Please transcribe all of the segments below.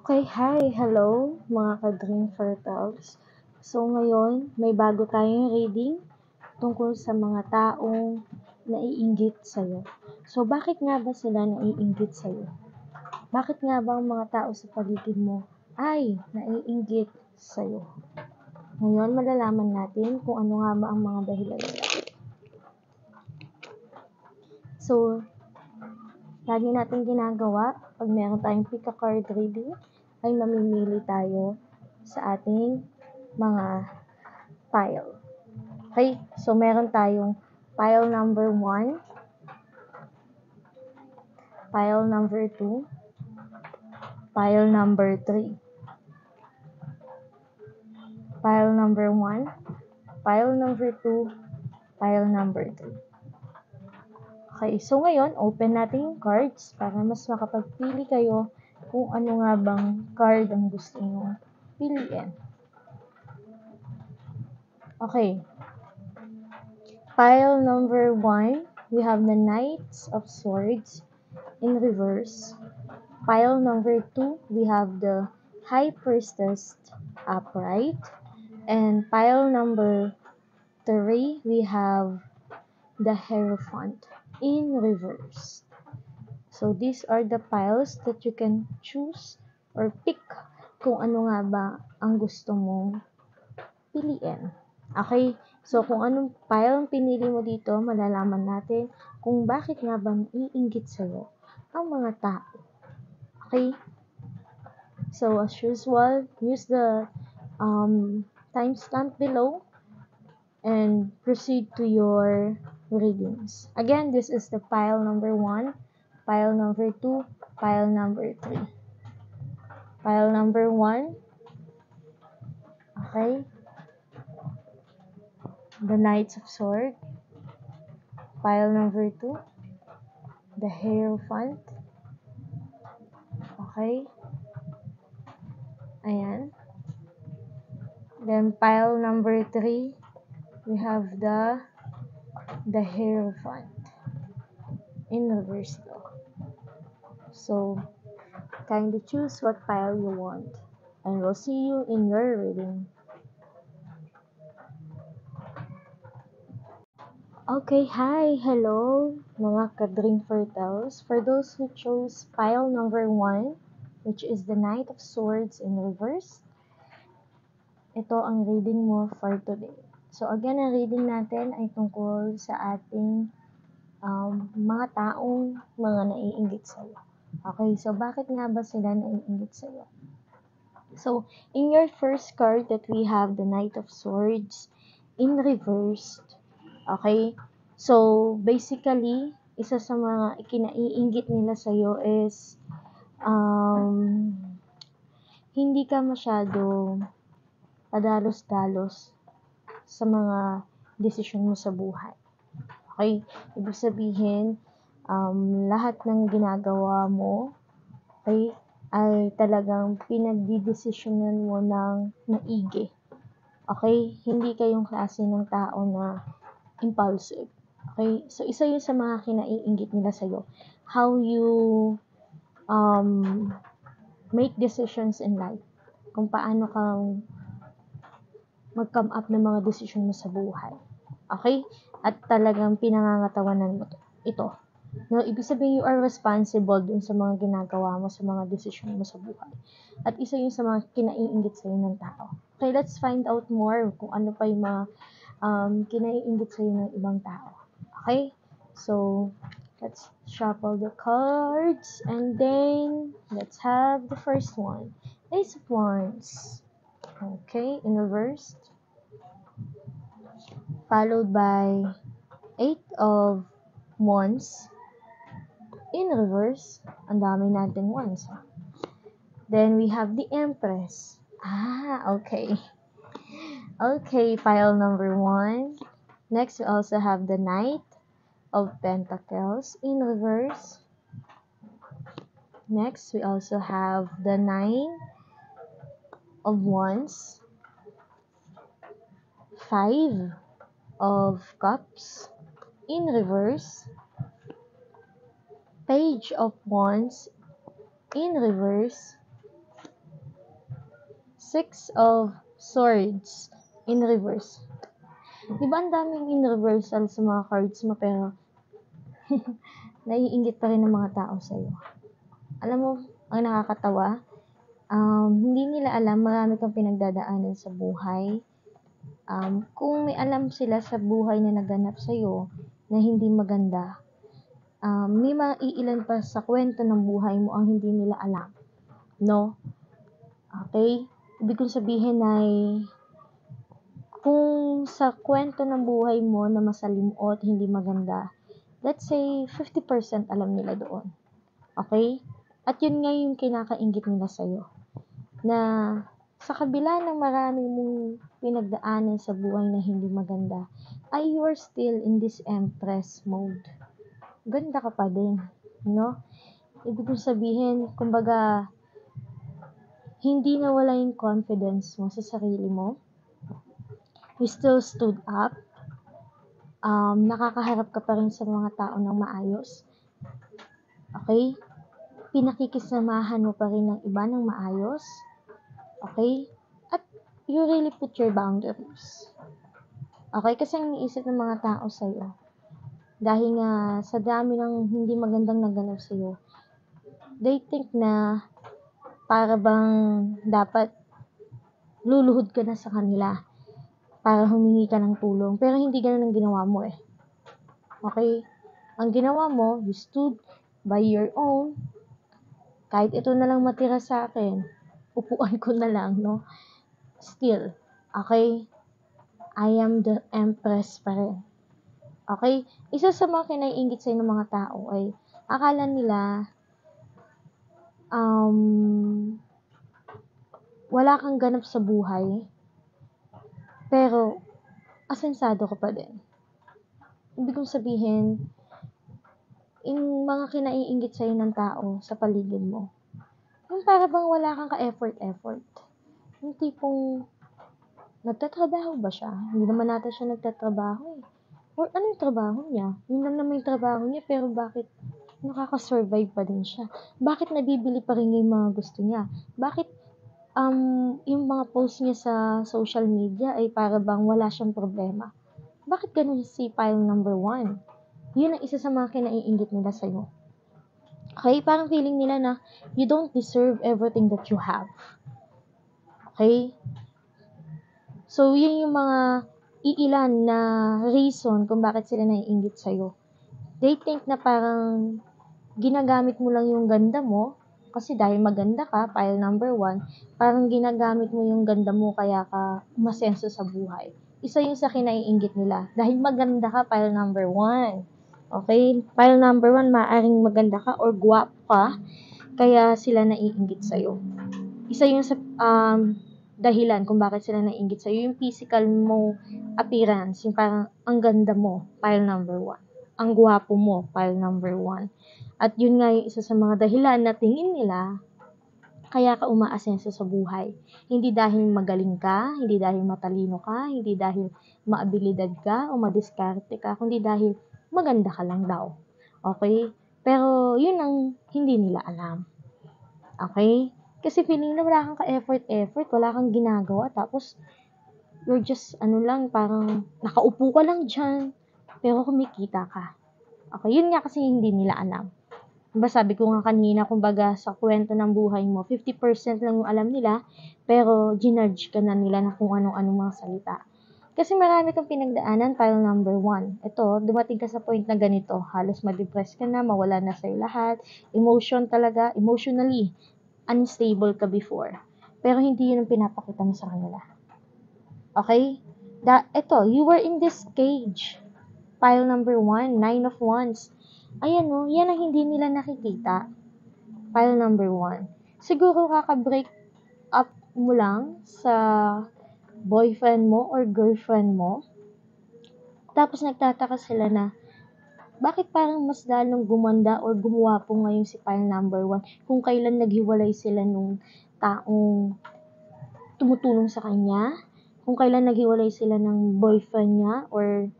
Okay, hi, hello mga ka-Dream Fertiles. So ngayon, may bago tayong reading tungkol sa mga taong naiinggit sa'yo. So bakit nga ba sila naiinggit sa'yo? Bakit nga ba ang mga tao sa paligid mo ay naiinggit sa'yo? Ngayon, malalaman natin kung ano nga ba ang mga dahilan nila. So, lagi natin ginagawa pag meron tayong pick a card reading ay mamimili tayo sa ating mga pile. Okay? So, meron tayong pile number 1, pile number 2, pile number 3. Pile number 1, pile number 2, pile number 3. Okay, so ngayon, open natin yung cards para mas makapagpili kayo kung ano nga bang card ang gusto nyo piliin. Okay. Pile number 1, we have the Knights of Swords in reverse. Pile number 2, we have the High Priestess upright. And pile number 3, we have the Hierophant in reverse. So these are the piles that you can choose or pick kung ano nga ba ang gusto mong piliin. Okay? So kung anong pile ang pinili mo dito, malalaman natin kung bakit nga ba naiinggit sa'yo ang mga tao. Okay? So as usual, use the timestamp below and proceed to your readings. Again, this is the pile number 1, pile number 2, pile number 3. Pile number 1, okay, the Knights of Swords. Pile number 2, the Hierophant. Okay, ayan. Then pile number 3, we have the Hierophant in reverse though. So, kindly choose what pile you want. And we'll see you in your reading. Okay, hi, hello, mga ka-Dream Fertiles. For those who chose pile number 1, which is the Knight of Swords in reverse, ito ang reading mo for today. So again, ang reading natin ay tungkol sa ating mga taong mga naiinggit sa'yo. Okay, so bakit nga ba sila naiinggit sa'yo? So, in your first card that we have the Knight of Swords in reverse, okay? So, basically, isa sa mga ikinaiinggit nila sa'yo is hindi ka masyado padalos-dalos sa mga desisyon mo sa buhay. Okay? Ibig sabihin, lahat ng ginagawa mo, okay, ay talagang pinagdidesisyonan mo ng maigi. Okay? Hindi kayong klase ng tao na impulsive. Okay? So, isa yun sa mga kinaiinggit nila sa'yo. How you make decisions in life. Kung paano kang mag-come up ng mga desisyon mo sa buhay. Okay? At talagang pinangangatawanan mo ito. No, ibig sabihin, you are responsible dun sa mga ginagawa mo, sa mga desisyon mo sa buhay. At isa yun sa mga kinaiinggit sa'yo ng tao. Okay, let's find out more kung ano pa yung mga kinaiinggit sa'yo ng ibang tao. Okay? So, let's shuffle the cards and then let's have the first one. Ace of Wands. Okay, in reverse. Followed by 8 of Wands in reverse. Ang dami natin wands. Then we have the Empress. Okay. Okay, pile number 1. Next, we also have the Knight of Pentacles in reverse. Next, we also have the 9 of Wands. 5 of Cups in reverse. Page of Wands in reverse. Six of Swords in reverse. Di ba ang daming in reversal sa mga cards mo, pero naiinggit pa rin ng mga tao sa'yo. Alam mo, ang nakakatawa, hindi nila alam marami kang pinagdadaanan sa buhay. Kung may alam sila sa buhay na naganap sa'yo na hindi maganda, may maiilan pa sa kwento ng buhay mo ang hindi nila alam. No? Okay? Ibig kong sabihin ay, kung sa kwento ng buhay mo na masalimuot, hindi maganda, let's say 50% alam nila doon. Okay? At yun nga yung kinakainggit nila sa'yo. Na sa kabila ng marami mong pinagdaanan sa buhay na hindi maganda, ay you are still in this Empress mode. Ganda ka pa din. No? Ibig kong sabihin, kumbaga, hindi nawala yung confidence mo sa sarili mo. You still stood up. Nakakaharap ka pa rin sa mga tao ng maayos. Okay? Pinakikisamahan mo pa rin ng iba ng maayos. Okay? At you really put your boundaries. Okay? Kasi ang iniisip ng mga tao sa'yo, dahil nga sa dami ng hindi magandang naganap sa'yo, they think na para bang dapat luluhod ka na sa kanila para humingi ka ng tulong. Pero hindi ganun ang ginawa mo eh. Okay? Ang ginawa mo, you stood by your own. Kahit ito na lang matira sa akin, upuan ko na lang, no? Still, okay? I am the Empress pa rin. Okay? Isa sa mga kinaiinggit sa'yo ng mga tao ay akala nila wala kang ganap sa buhay, pero asensado ka pa din. Ibig kong sabihin, yung mga kinaiinggit sa'yo ng tao sa paligid mo, yung para bang wala kang ka-effort. Yung tipong, nagtatrabaho ba siya? Hindi naman natin siya nagtatrabaho eh. Or ano yung trabaho niya? Yun lang naman yung trabaho niya, pero bakit nakaka-survive pa din siya? Bakit nabibili pa rin yung mga gusto niya? Bakit yung mga post niya sa social media ay para bang wala siyang problema? Bakit ganun si pile number 1? Yun ang isa sa mga kinaiinggit nila sa'yo. Okay? Parang feeling nila na you don't deserve everything that you have. Okay? So, yun yung mga iilan na reason kung bakit sila naiinggit sa'yo. They think na parang ginagamit mo lang yung ganda mo, kasi dahil maganda ka, pile number 1, parang ginagamit mo yung ganda mo kaya ka umasenso sa buhay. Isa yung sa kinaiinggit nila. Dahil maganda ka, pile number 1. Okay? Pile number 1, maaaring maganda ka or guwapo ka, kaya sila naiinggit sa'yo. Isa yung sa dahilan kung bakit sila naiinggit sa'yo, yung physical mo appearance, yung parang ang ganda mo, pile number 1. Ang guwapo mo, pile number 1. At yun nga yung isa sa mga dahilan na tingin nila kaya ka umaasenso sa buhay. Hindi dahil magaling ka, hindi dahil matalino ka, hindi dahil maabilidad ka o madiskarte ka, kundi dahil maganda ka lang daw. Okay? Pero yun ang hindi nila alam. Okay? Kasi feeling na wala kang ka-effort, wala kang ginagawa, tapos you're just, parang nakaupo ka lang dyan, pero kumikita ka. Okay? Yun nga kasi hindi nila alam. Diba sabi ko nga kanina, kumbaga sa kwento ng buhay mo, 50% lang yung alam nila, pero ginudge ka na nila na kung anong-anong mga salita. Kasi marami kang pinagdaanan, pile number 1. Ito, dumating ka sa point na ganito, halos ma-depress ka na, mawala na sa'yo lahat, emotionally unstable ka before. Pero hindi yun ang pinapakita mo sa kanila. Okay? Ito, you were in this cage. Pile number 1, 9 of Wands. Ayan o, yan ang hindi nila nakikita. Pile number 1. Siguro kaka-break up mo lang sa boyfriend mo or girlfriend mo. Tapos nagtataka sila na, bakit parang mas lalong gumanda or gumuwapo ngayon si pile number 1 kung kailan naghiwalay sila nung taong tumutulong sa kanya, kung kailan naghiwalay sila ng boyfriend niya or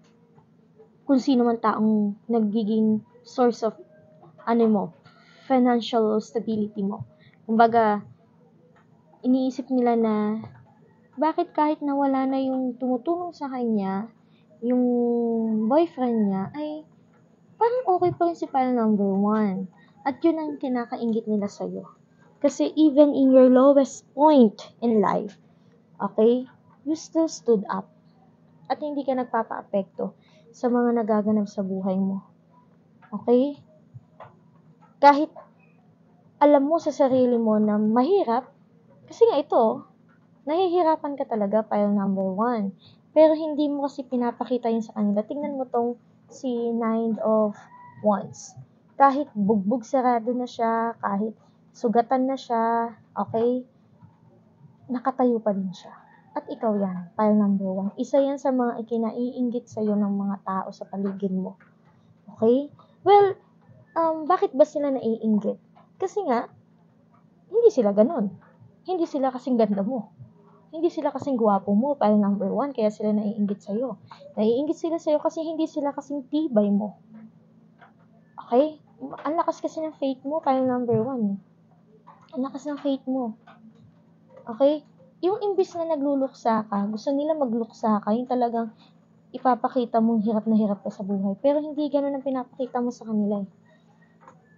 kung sino man taong nagiging source of financial stability mo. Kumbaga, iniisip nila na bakit kahit nawala na yung tumutulong sa kanya, yung boyfriend niya, ay parang okay pa rin si file number 1. At yun ang kinakainggit nila sa'yo. Kasi even in your lowest point in life, okay, you still stood up. At hindi ka nagpapa-apekto sa mga nagaganap sa buhay mo. Okay? Kahit alam mo sa sarili mo na mahirap, kasi nga ito, nahihirapan ka talaga, file number 1. Pero hindi mo kasi pinapakita yun sa kanila. Tingnan mo tong si Nine of Wands. Kahit bugbog sarado na siya, kahit sugatan na siya, okay, nakatayo pa din siya. At ikaw yan, file number 1. Isa yan sa mga ikinaiinggit sa'yo ng mga tao sa paligid mo. Okay? Well, bakit ba sila naiinggit? Kasi nga, hindi sila ganun. Hindi sila kasing ganda mo. Hindi sila kasing gwapo mo, file number 1, kaya sila naiinggit sa'yo. Naiinggit sila sa'yo kasi hindi sila kasing tibay mo. Okay? Ang lakas kasi ng faith mo, file number 1. Ang lakas ng faith mo. Okay? Yung imbis na nagluluksa ka, gusto nila magluksa ka, yung talagang ipapakita mong hirap na hirap ka sa buhay. Pero hindi ganun ang pinapakita mo sa kanila.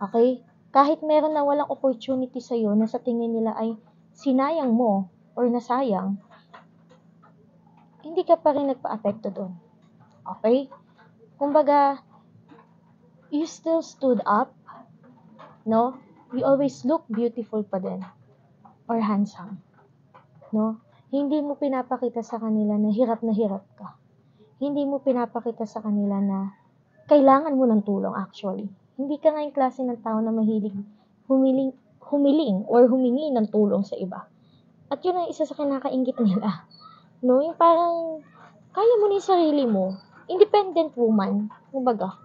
Okay? Kahit meron na walang opportunity sa'yo na sa tingin nila ay sinayang mo or nasayang, hindi ka pa rin nagpa-apekto doon. Okay? Kumbaga, you still stood up, no? You always look beautiful pa din or handsome, no? Hindi mo pinapakita sa kanila na hirap ka. Hindi mo pinapakita sa kanila na kailangan mo ng tulong actually. Hindi ka nga yung klase ng tao na mahilig humiling or humingi ng tulong sa iba. At yun ang isa sa kinakainggit nila. No? Yung parang kaya mo na yung sarili mo. Independent woman. Kumbaga.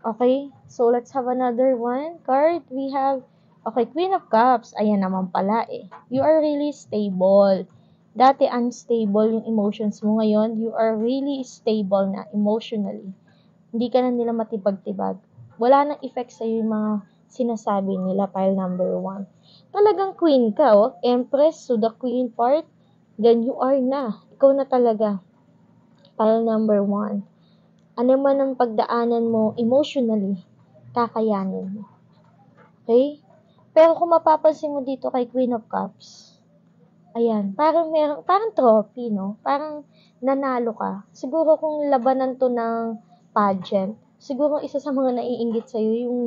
Okay? So, let's have another one card. We have, okay, Queen of Cups. Ayan naman pala eh. You are really stable. Dati unstable yung emotions mo. Ngayon, you are really stable na emotionally. Hindi ka na nila matibag-tibag. Wala nang effect sa'yo yung mga sinasabi nila, pile number 1. Talagang queen ka, oh. Empress, so the queen part, then you are na. Ikaw na talaga. Pile number 1. Ano man ang pagdaanan mo emotionally, kakayanin mo. Okay? Pero kung mapapansin mo dito kay Queen of Cups, ayan, parang trophy, no? Parang nanalo ka. Siguro kung labanan to ng pageant, siguro isa sa mga naiinggit sa'yo, yung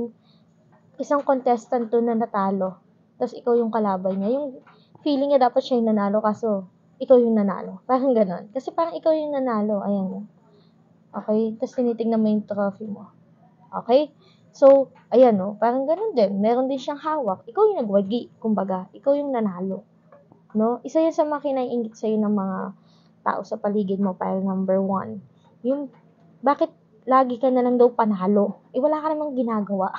isang contestant to na natalo, tapos ikaw yung kalaban niya. Yung feeling niya dapat siya yung nanalo, kaso ikaw yung nanalo. Parang ganon. Kasi parang ikaw yung nanalo. Ayan. Okay? Tapos tinitingnan mo yung trophy mo. Okay? So, ayan no, parang ganun din. Meron din siyang hawak. Ikaw yung nagwagi, kumbaga. Ikaw yung nanalo. No? Isa yan sa mga kinaiinggit sa'yo ng mga tao sa paligid mo, pile number 1. Yung, bakit lagi ka na lang daw panalo? Eh, wala ka namang ginagawa.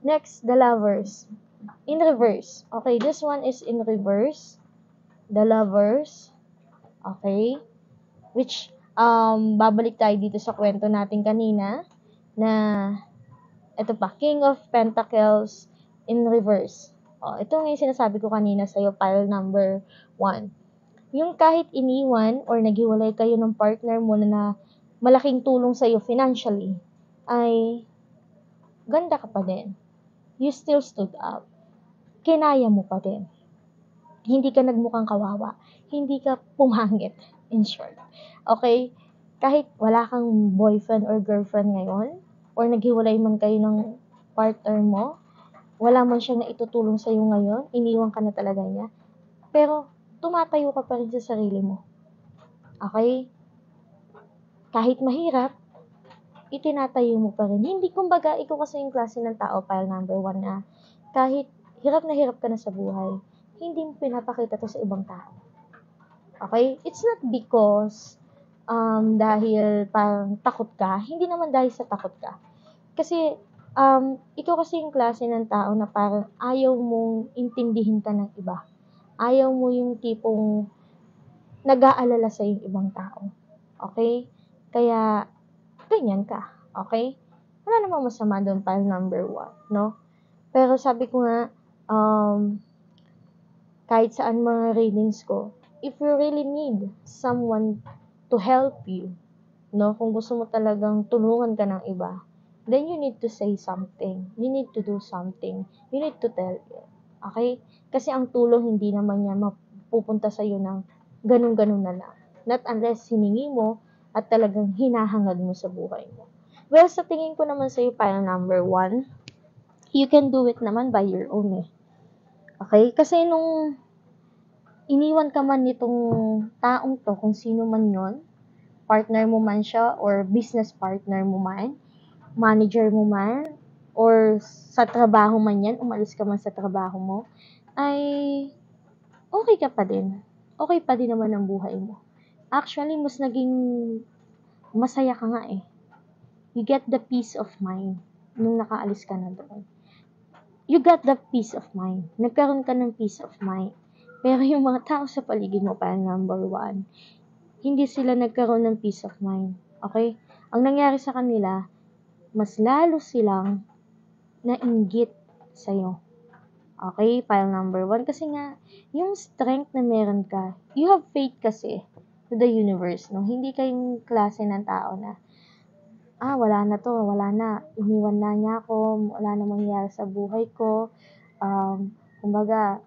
Next, the Lovers. In reverse. Okay, this one is in reverse. The Lovers. Okay? Which, babalik tayo dito sa kwento natin kanina na ito pa, King of Pentacles in reverse. Ito nga yung sinasabi ko kanina sa'yo, pile number 1. Yung kahit iniwan or naghiwalay kayo ng partner mo na malaking tulong sa'yo financially, ay ganda ka pa din. You still stood up. Kinaya mo pa din. Hindi ka nagmukhang kawawa. Hindi ka pumangit, in short. Okay? Kahit wala kang boyfriend or girlfriend ngayon, or naghiwalay man kayo ng partner mo, wala man siyang naitutulong sa'yo ngayon, iniwan ka na talaga niya, pero tumatayo ka pa rin sa sarili mo. Okay? Kahit mahirap, itinatayo mo pa rin. Hindi, kumbaga, ikaw kasi yung klase ng tao, pile number 1 na, kahit hirap na hirap ka na sa buhay, hindi mo pinapakita to sa ibang tao. Okay? It's not because dahil parang takot ka. Hindi naman dahil sa takot ka. Kasi, ikaw kasi yung klase ng tao na parang ayaw mong intindihin ka ng iba. Ayaw mo yung tipong nag-aalala sa yung ibang tao. Okay? Kaya, ganyan ka. Okay? Wala namang masama doon, pile number 1, no? Pero sabi ko nga, kahit saan mga readings ko, if you really need someone to help you, no, kung gusto mo talagang tulungan ka ng iba, then you need to say something. You need to do something. You need to tell it. Okay? Kasi ang tulong hindi naman yan mapupunta sa'yo ng ganun-ganun na lang. Not unless hiningi mo at talagang hinahangad mo sa buhay mo. Well, sa tingin ko naman sa'yo, pile number 1, you can do it naman by your own eh. Okay? Kasi nung iniwan ka man nitong taong to, kung sino man yon, partner mo man siya, or business partner mo man, manager mo man, or sa trabaho man yan, umalis ka man sa trabaho mo, ay okay ka pa din. Okay pa din naman ang buhay mo. Actually, mas naging masaya ka nga eh. You get the peace of mind nung nakaalis ka na doon. You got the peace of mind. Nagkaroon ka ng peace of mind. Pero yung mga tao sa paligid mo, parang number 1, hindi sila nagkaroon ng peace of mind. Okay? Ang nangyari sa kanila, mas lalo silang nainggit sa'yo. Okay? Pile number 1. Kasi nga, yung strength na meron ka, you have faith kasi to the universe. No? Hindi kayong klase ng tao na, wala na to, wala na. Iniwan na niya ako, wala na mangyari sa buhay ko. Kumbaga,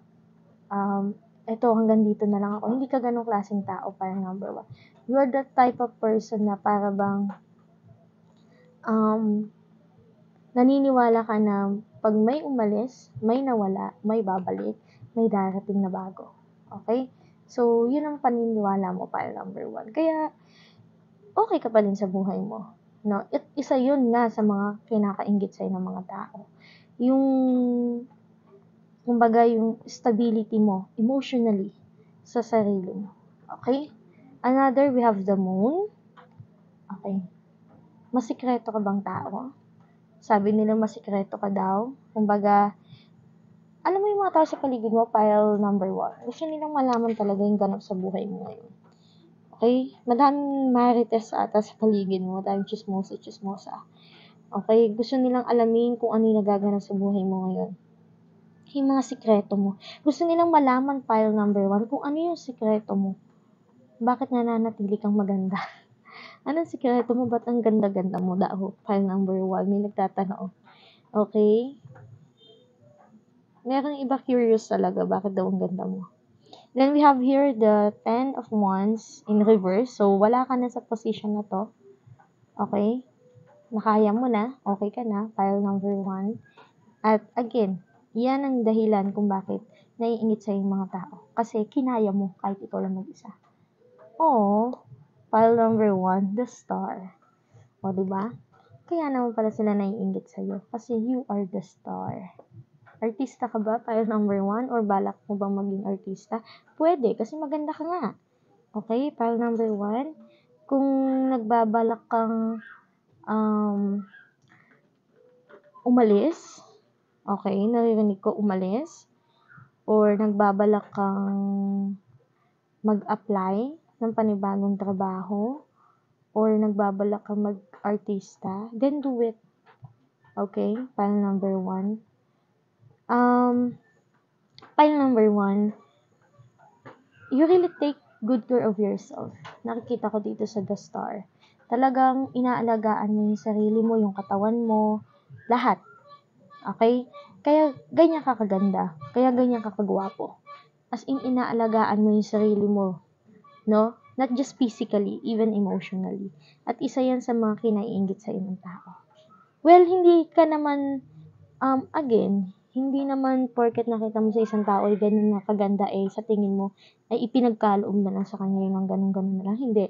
eto, hanggang dito na lang ako. Hindi ka ganong klaseng tao, parang number 1. You are the type of person na para bang naniniwala ka na pag may umalis, may nawala, may babalik, may darating na bago. Okay? So, yun ang paniniwala mo, parang number 1. Kaya, okay ka pa din sa buhay mo. No? Isa yun nga sa mga kinakainggit sa'yo ng mga tao. Yung kumbaga yung stability mo emotionally sa sarili mo. Okay? Another, we have the moon. Okay. Masikreto ka bang tao? Sabi nila masikreto ka daw. Kumbaga, alam mo yung mga tao sa paligid mo, pile number 1. Gusto nilang malaman talaga yung ganap sa buhay mo ngayon. Okay? Madaming marites ata sa paligid mo. Madaming chismosa. Okay? Gusto nilang alamin kung ano yung nagaganap sa buhay mo ngayon. Yung mga sikreto mo. Gusto nilang malaman, pile number 1, kung ano yung sikreto mo. Bakit nananatili kang maganda? Anong sikreto mo? Ba't ang ganda-ganda mo daw? Pile number 1, may nagtatanong. Okay? Meron iba curious talaga, bakit daw ang ganda mo? Then we have here the 10 of Wands in reverse. So, wala ka na sa position na to. Okay? Nakaya mo na. Okay ka na. Pile number 1. At again, yan ang dahilan kung bakit naiingit sa yung mga tao. Kasi kinaya mo kahit ikaw lang mag-isa. Pile number 1, the star. O, diba? Kaya naman pala sila naiingit sa'yo. Kasi you are the star. Artista ka ba? Pile number 1? Or balak mo bang maging artista? Pwede, kasi maganda ka nga. Okay? Pile number 1. Kung nagbabalak kang umalis, okay, naririnig ko umalis, or nagbabalak kang mag-apply ng panibagong trabaho, or nagbabalak kang mag-artista, then do it. Okay? Pile number 1. Pile number 1, you really take good care of yourself. Nakikita ko dito sa The Star. Talagang inaalagaan mo yung sarili mo, yung katawan mo, lahat. Okay? Kaya ganyan ka kaganda. Kaya ganyan ka kagwapo. As in, inaalagaan mo yung sarili mo. No? Not just physically, even emotionally. At isa yan sa mga kinaiinggit sa ng tao. Well, hindi ka naman, again, hindi naman porket nakita mo sa isang tao ay ganun na kaganda sa tingin mo ay ipinagkaloob na lang sa kanya yung ganun-ganun na lang. Hindi.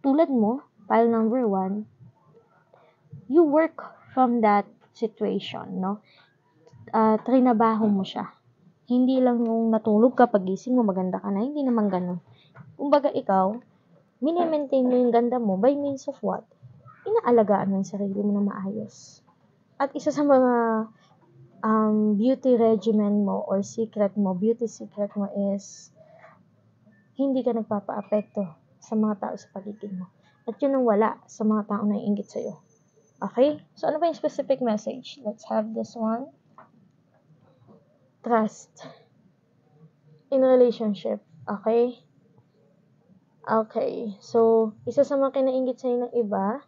Tulad mo, pile number 1, you work from that situation, no? Trinabaho mo siya. Hindi lang yung natulog ka, pagising mo, maganda ka na. Hindi naman ganun. Kumbaga ikaw, mini-maintain mo yung ganda mo by means of what? Inaalagaan mo yung sarili mo na maayos. At isa sa mga beauty regimen mo or beauty secret mo is hindi ka nagpapa-apekto sa mga tao sa paligid mo. At yun ang wala sa mga tao na iinggit sa'yo. Okay? So, ano ba yung specific message? Let's have this one. Trust. in relationship. Okay? Okay. So, isa sa mga kinainggit sa'yo ng iba,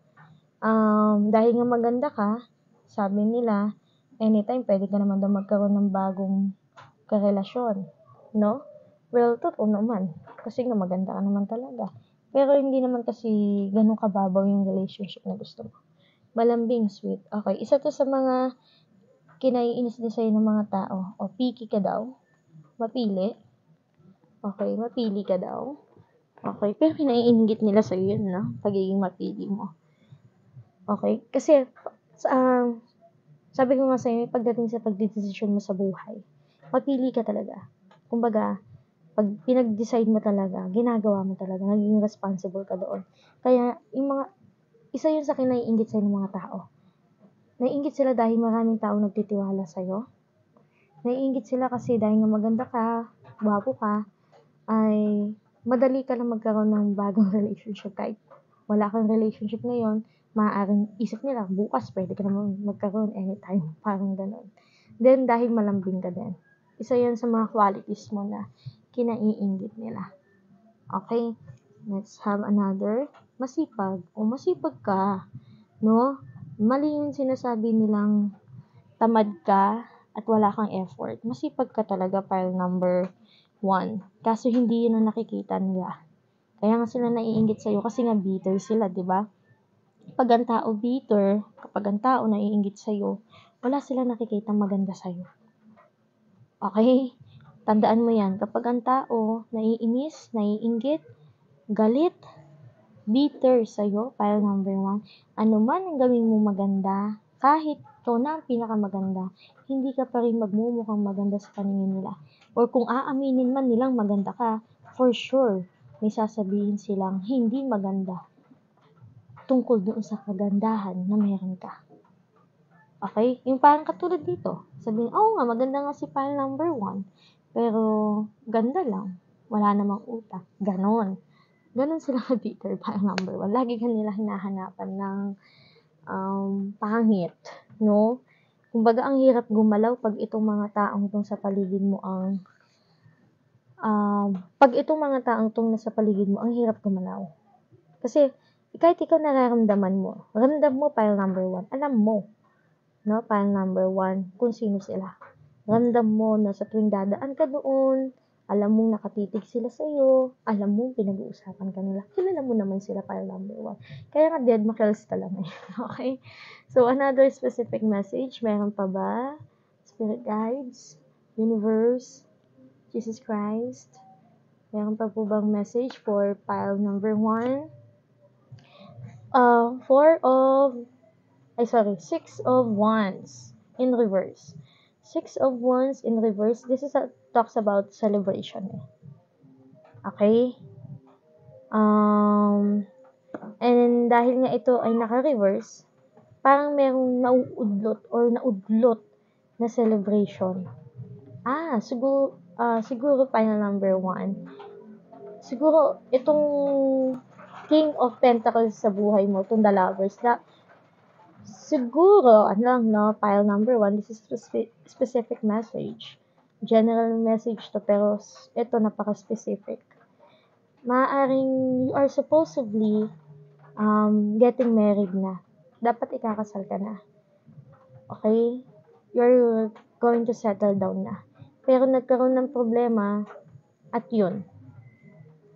dahil nga maganda ka, sabi nila, anytime pwede ka naman daw magkaroon ng bagong karelasyon. No? Well, totoo naman. Kasi nga maganda ka naman talaga. Pero hindi naman kasi ganun kababaw yung relationship na gusto mo. Malambing, sweet. Okay. Isa to sa mga kinaiinis din sa'yo ng mga tao. O, picky ka daw. Mapili. Okay, mapili ka daw. Okay, pero pinaiinggit nila sa'yo yun, no? Pagiging mapili mo. Okay? Kasi, sabi ko nga sa'yo, pagdating sa pagdidesisyon mo sa buhay, mapili ka talaga. Kumbaga, pag pinag-decide mo talaga, ginagawa mo talaga, naging responsible ka doon. Kaya, isa yun sa kinaiinggit sa'yo ng mga tao. Naiinggit sila dahil maraming tao nagtitiwala sa'yo. Naiinggit sila kasi dahil nga maganda ka, gwapo ka, ay madali ka lang magkaroon ng bagong relationship. Kahit wala kang relationship ngayon, maaaring isip nila, bukas pwede ka naman magkaroon anytime. Parang ganun. Then, dahil malambing ka din. Isa yan sa mga qualities mo na kinaiinggit nila. Okay? Let's have another. Masipag. O masipag ka. No? Mali yung sinasabi nilang tamad ka at wala kang effort. Masipag ka talaga, pile number 1. Kaso hindi yun ang nakikita nila. Kaya nga sila naiinggit sa'yo kasi nga bitter sila, di ba? Kapag ang tao bitter, kapag ang tao naiinggit sa'yo, wala sila nakikita maganda sa'yo. Okay? Tandaan mo yan. Kapag ang tao naiinis, naiinggit, galit, bitter sa'yo, pile number 1, ano man ang gawin mo maganda, kahit ikaw na ang pinakamaganda, hindi ka pa rin magmumukhang maganda sa paningin nila. Or kung aaminin man nilang maganda ka, for sure, may sasabihin silang hindi maganda tungkol doon sa kagandahan na meron ka. Okay? Yung parang katulad dito. Sabihin, nga, maganda nga si pile number 1. Pero, ganda lang. Wala namang utak. Ganon sila ka-bitter, pile number 1. Lagi ka nila hinahanapan ng pangit. No? Kumbaga, ang hirap gumalaw pag itong mga taong itong sa paligid mo ang nasa paligid mo, ang hirap gumalaw. Kasi, kahit ikaw nararamdaman mo, ramdam mo pile number 1, alam mo, no, pile number 1, kung sino sila. Ramdam mo na sa tuwing dadaan ka doon, alam mong nakatitig sila sa iyo, alam mong pinag-uusapan ka nila. Kilala mo naman sila, pile number 1. Kaya nga dead makills ka lang eh. Okay? So, another specific message, meron pa ba? Spirit guides, universe, Jesus Christ. Meron pa po bang message for pile number 1? 6 of wands in reverse. 6 of wands in reverse, this talks about celebration. Okay? And dahil nga ito ay naka-reverse, parang merong naudlot na celebration. Siguro final number 1. Siguro itong King of Pentacles sa buhay mo, itong the Lovers, na siguro, pile number 1, this is specific message. General message to, pero ito napaka-specific. Maaaring you are supposedly getting married na. Dapat ikakasal ka na. Okay? You're going to settle down na. Pero nagkaroon ng problema at yun,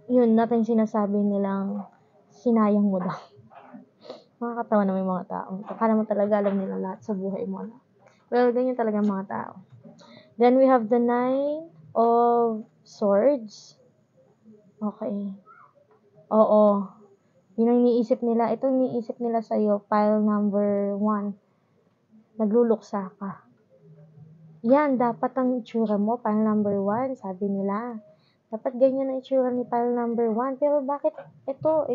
natin sinasabi nilang sinayang mo daw. Makakatawa na may mga tao. Akala mo talaga alam nila lahat sa buhay mo. No? Well, ganyan talaga mga tao. Then we have the 9 of Swords. Okay. Oo. Yun ang iniisip nila. Ito ang iniisip nila sa'yo. Pile number 1. Nagluluksa ka. Yan, dapat ang itsura mo. Pile number 1, sabi nila. Dapat ganyan ang itsura ni pile number 1. Pero bakit ito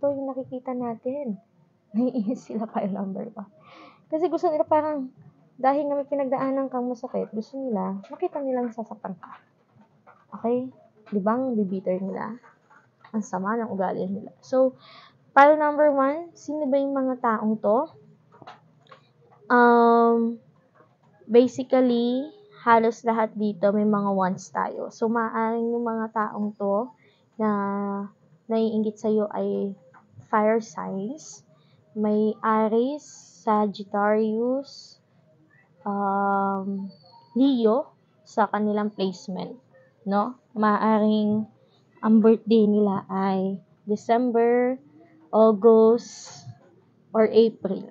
yung nakikita natin? Naiinis sila pile number 1. Kasi gusto nila parang, dahil nga may pinagdaanan kang masakit, gusto nila, makita nilang sasaktan ka. Okay? Diba ang bibitter nila? Ang sama ng ugali nila. So, pile number 1, sino ba yung mga taong to? Basically, halos lahat dito may mga ones tayo. So, maaaring yung mga taong to na naiinggit sa'yo ay fire signs. May Aries, Sagittarius, Leo sa kanilang placement, no? Maaaring ang birthday nila ay December, August, or April.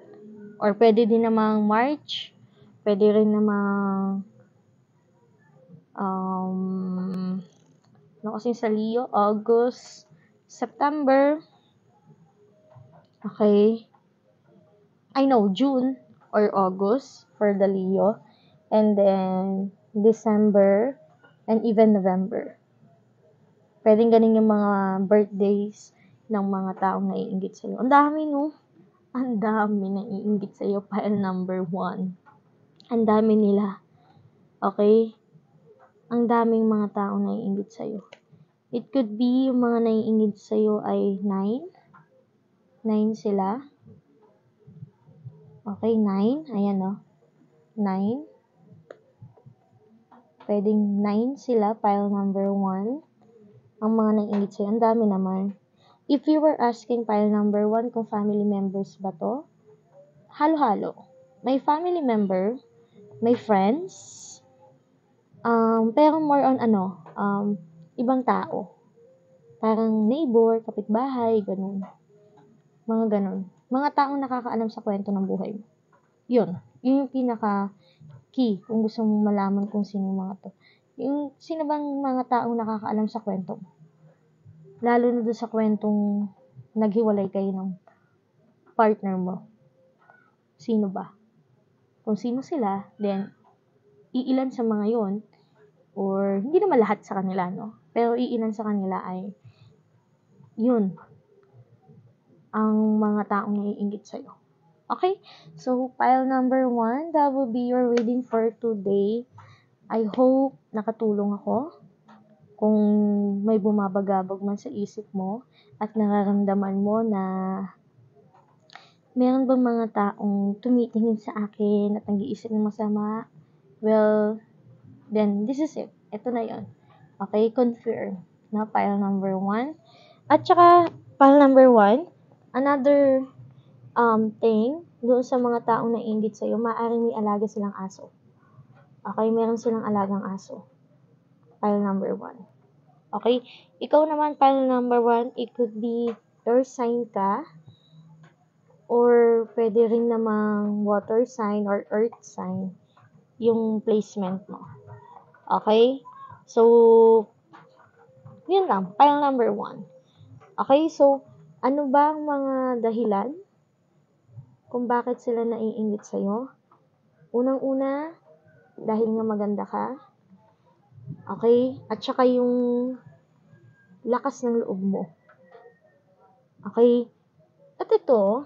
Or pwede din namang March, pwede rin namang ano kasi sa Leo, August, September, okay, I know, June or August for the Leo, and then December, and even November. Pwedeng ganin yung mga birthdays ng mga taong naiinggit sa'yo. Ang dami, no? Ang dami naiinggit sa'yo. Pile number 1. Ang dami nila. Okay? Ang daming mga taong naiinggit sa'yo. It could be yung mga naiinggit sa'yo ay 9. 9 sila. Okay, 9. Ayan, no? 9. Pwedeng 9 sila, pile number 1. Ang mga naiinggit sa'yo. Ang dami naman. If you were asking pile number 1 kung family members ba to, halo-halo. May family member, may friends, pero more on ibang tao. Parang neighbor, kapitbahay, ganun. Mga ganun. Mga taong nakakaalam sa kwento ng buhay mo. Yun yung pinaka-key kung gusto mong malaman kung sino yung mga to. Yung sino bang mga taong nakakaalam sa kwento mo? Lalo na doon sa kwentong naghiwalay kayo ng partner mo. Sino ba? Kung sino sila, then iilan sa mga yon, or hindi naman lahat sa kanila, no? Pero iilan sa kanila ay yun ang mga taong naiinggit sa'yo. Okay? So, pile number 1, that will be your reading for today. I hope nakatulong ako. Kung may bumabagabag man sa isip mo at nararamdaman mo na meron bang mga taong tumitingin sa akin at nag-iisip ng masama, well, then this is it. Ito na yon. Okay, confirm na pile number 1. At saka, pile number 1, another thing, doon sa mga taong naiinggit sa'yo, maaaring may alaga silang aso. Okay, meron silang alagang aso. Pile number 1. Okay, ikaw naman, pile number 1, it could be earth sign ka, or pwede rin namang water sign or earth sign yung placement mo. Okay? So, yun lang, pile number 1. Okay, so, ano ba ang mga dahilan kung bakit sila naiinggit sa'yo? Unang-una, dahil nga maganda ka. Okay? At saka yung lakas ng loob mo. Okay? At ito,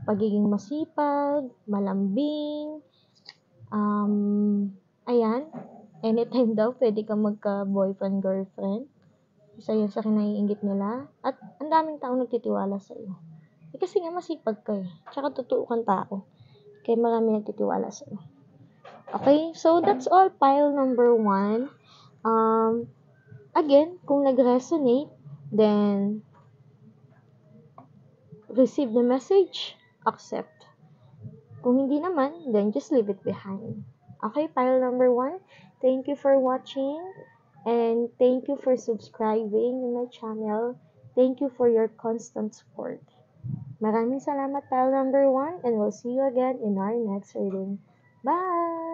pagiging masipag, malambing, ayan, anytime daw, pwede ka magka-boyfriend, girlfriend. Isa yun sa kinaiinggit nila. At ang daming taong nagtitiwala sa iyo. Kasi nga masipag ka eh. Tsaka totoo kang tao. Kaya marami nagtitiwala sa iyo. Okay? So, that's all pile number 1. Again, kung nag-resonate, then receive the message, accept. Kung hindi naman, then just leave it behind. Okay, pile number 1. Thank you for watching. And thank you for subscribing in my channel. Thank you for your constant support. Maraming salamat, pile number 1, and we'll see you again in our next reading. Bye!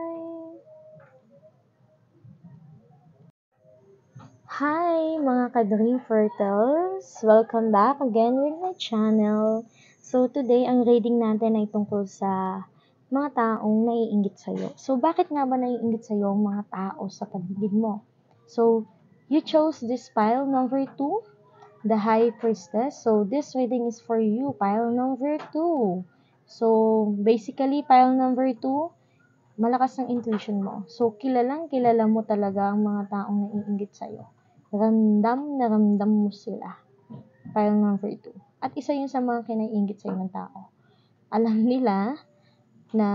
Hi, mga ka-Dream Fertiles! Welcome back again with my channel. So, today, ang reading natin ay tungkol sa mga taong naiinggit sa'yo. So, bakit nga ba naiinggit sa'yo ang mga tao sa paligid mo? So, you chose this pile number 2, the High Priestess. So, this reading is for you, pile number 2. So, basically, pile number 2, malakas ang intuition mo. So, kilala mo talaga ang mga taong naiinggit sa'yo. Ramdam na ramdam mo sila. Pile number 2. At isa yun sa mga kinaiinggit sa'yo ng tao. Alam nila na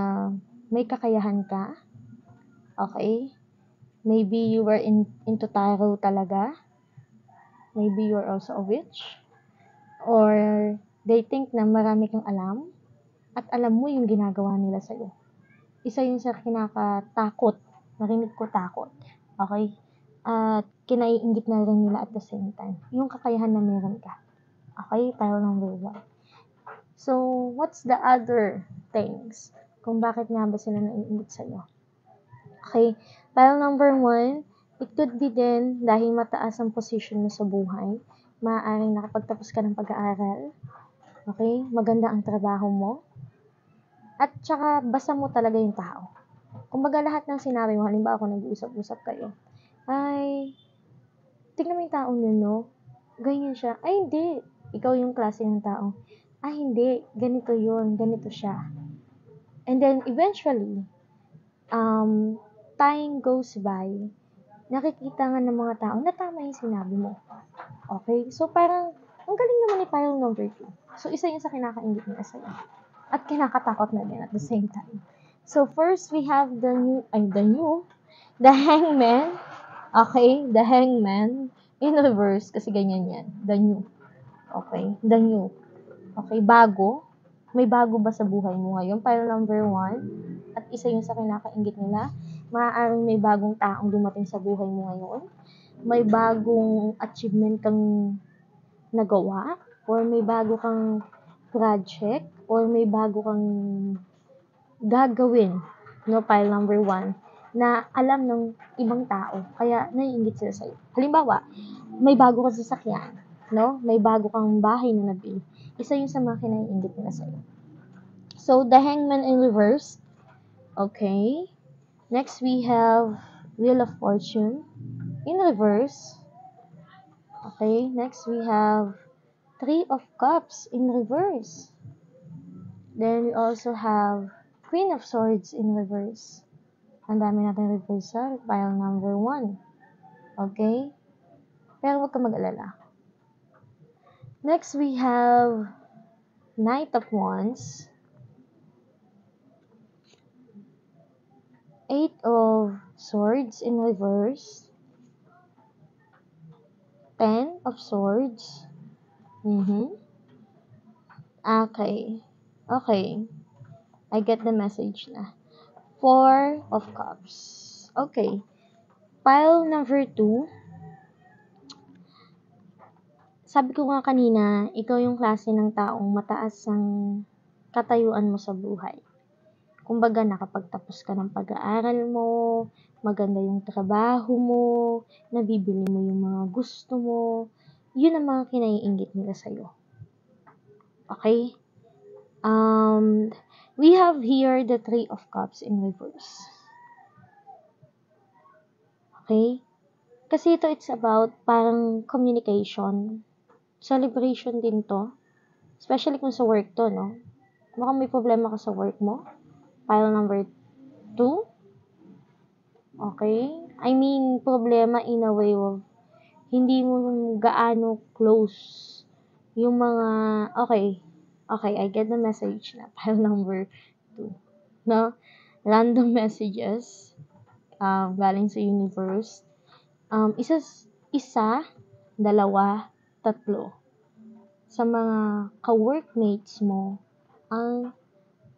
may kakayahan ka. Okay? Maybe you were into tarot talaga. Maybe you're also a witch. Or they think na marami kang alam at alam mo yung ginagawa nila sa'yo. Isa yun sa kinakatakot. Narinig ko takot. Okay? At kinaiinggit na rin nila at the same time. Yung kakayahan na meron ka. Okay? Pile number 1. So, what's the other things? Kung bakit nga ba sila naiinggit sa'yo? Okay? Pile number 1, it could be din dahil mataas ang position mo sa buhay. Maaaring nakapagtapos ka ng pag-aaral. Okay? Maganda ang trabaho mo. At saka, basa mo talaga yung tao. Kumbaga lahat ng sinabi mo, halimbawa kung nag-uusap-usap kayo, ay, tignan mo yung taong yun, no? Ganyan siya. Ay, hindi. Ikaw yung klase ng tao. Ay, hindi. Ganito yun. Ganito siya. And then, eventually, time goes by, nakikita nga ng mga tao na tama yung sinabi mo. Okay? So, parang, ang galing naman ni pile number 2. So, isa yun sa kinakaingit niya sa'yo. At kinakatakot na din at the same time. So, first, we have the hangman. Okay? The hangman in reverse. Kasi ganyan yan. The new. Okay? The new. Okay? Bago. May bago ba sa buhay mo ngayon? Pile number 1. At isa yun sa kinakaingit nila. Maaaring may bagong taong dumating sa buhay mo ngayon. May bagong achievement kang nagawa. Or may bago kang project. Or may bago kang gagawin. No, pile number 1. Na alam ng ibang tao. Kaya naiingit sila sa'yo. Halimbawa, may bago kang sasakyan. No? May bago kang bahay na nabili. Isa yun sa mga kinaiingit nila sa'yo. So, the hangman in reverse. Okay. Next, we have Wheel of Fortune in reverse. Okay. Next, we have Three of Cups in reverse. Then, we also have Queen of Swords in reverse. Ang dami natin reversal. Pile number 1. Okay. Pero huwag ka mag-alala. Next, we have Knight of Wands. 8 of Swords in reverse. 10 of Swords. Okay. Okay. I get the message na. 4 of Cups. Okay. Pile number 2. Sabi ko nga kanina, ikaw yung klase ng taong mataas ang katayuan mo sa buhay. Kumbaga, nakapagtapos ka ng pag-aaral mo, maganda yung trabaho mo, nabibili mo yung mga gusto mo, yun ang mga kinaiinggit nila sa'yo. Okay? We have here the Three of Cups in reverse. Okay? Kasi it's about parang communication. Celebration din to. Especially kung sa work to, no? Mukhang may problema ka sa work mo. Pile number 2. Okay? I mean, problema in a way of hindi mo gaano close yung mga, okay, I get the message na. Pile number 2. No? Random messages galing sa universe. Isa, dalawa, tatlo. Sa mga ka-workmates mo ang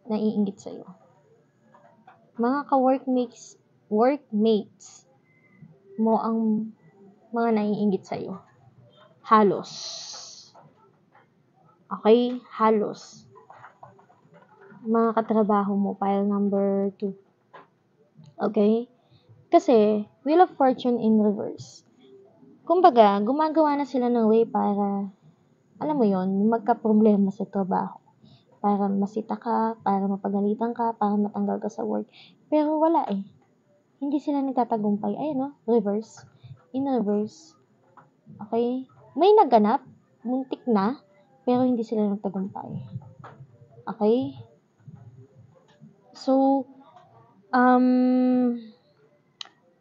naiinggit sa'yo. Mga ka-workmates mo ang mga naiinggit sa'yo. Halos. Okay? Halos. Mga katrabaho mo, pile number 2. Okay? Kasi, Wheel of Fortune in reverse. Kumbaga, gumagawa na sila ng way para, alam mo yon, magka-problema sa trabaho. Para masita ka, para mapagalitan ka, para matanggal ka sa work. Pero wala eh. Hindi sila nagtatagumpay. Ayun no, reverse. In reverse. Okay? May naganap, muntik na, pero hindi sila nagtagumpay. Okay? So,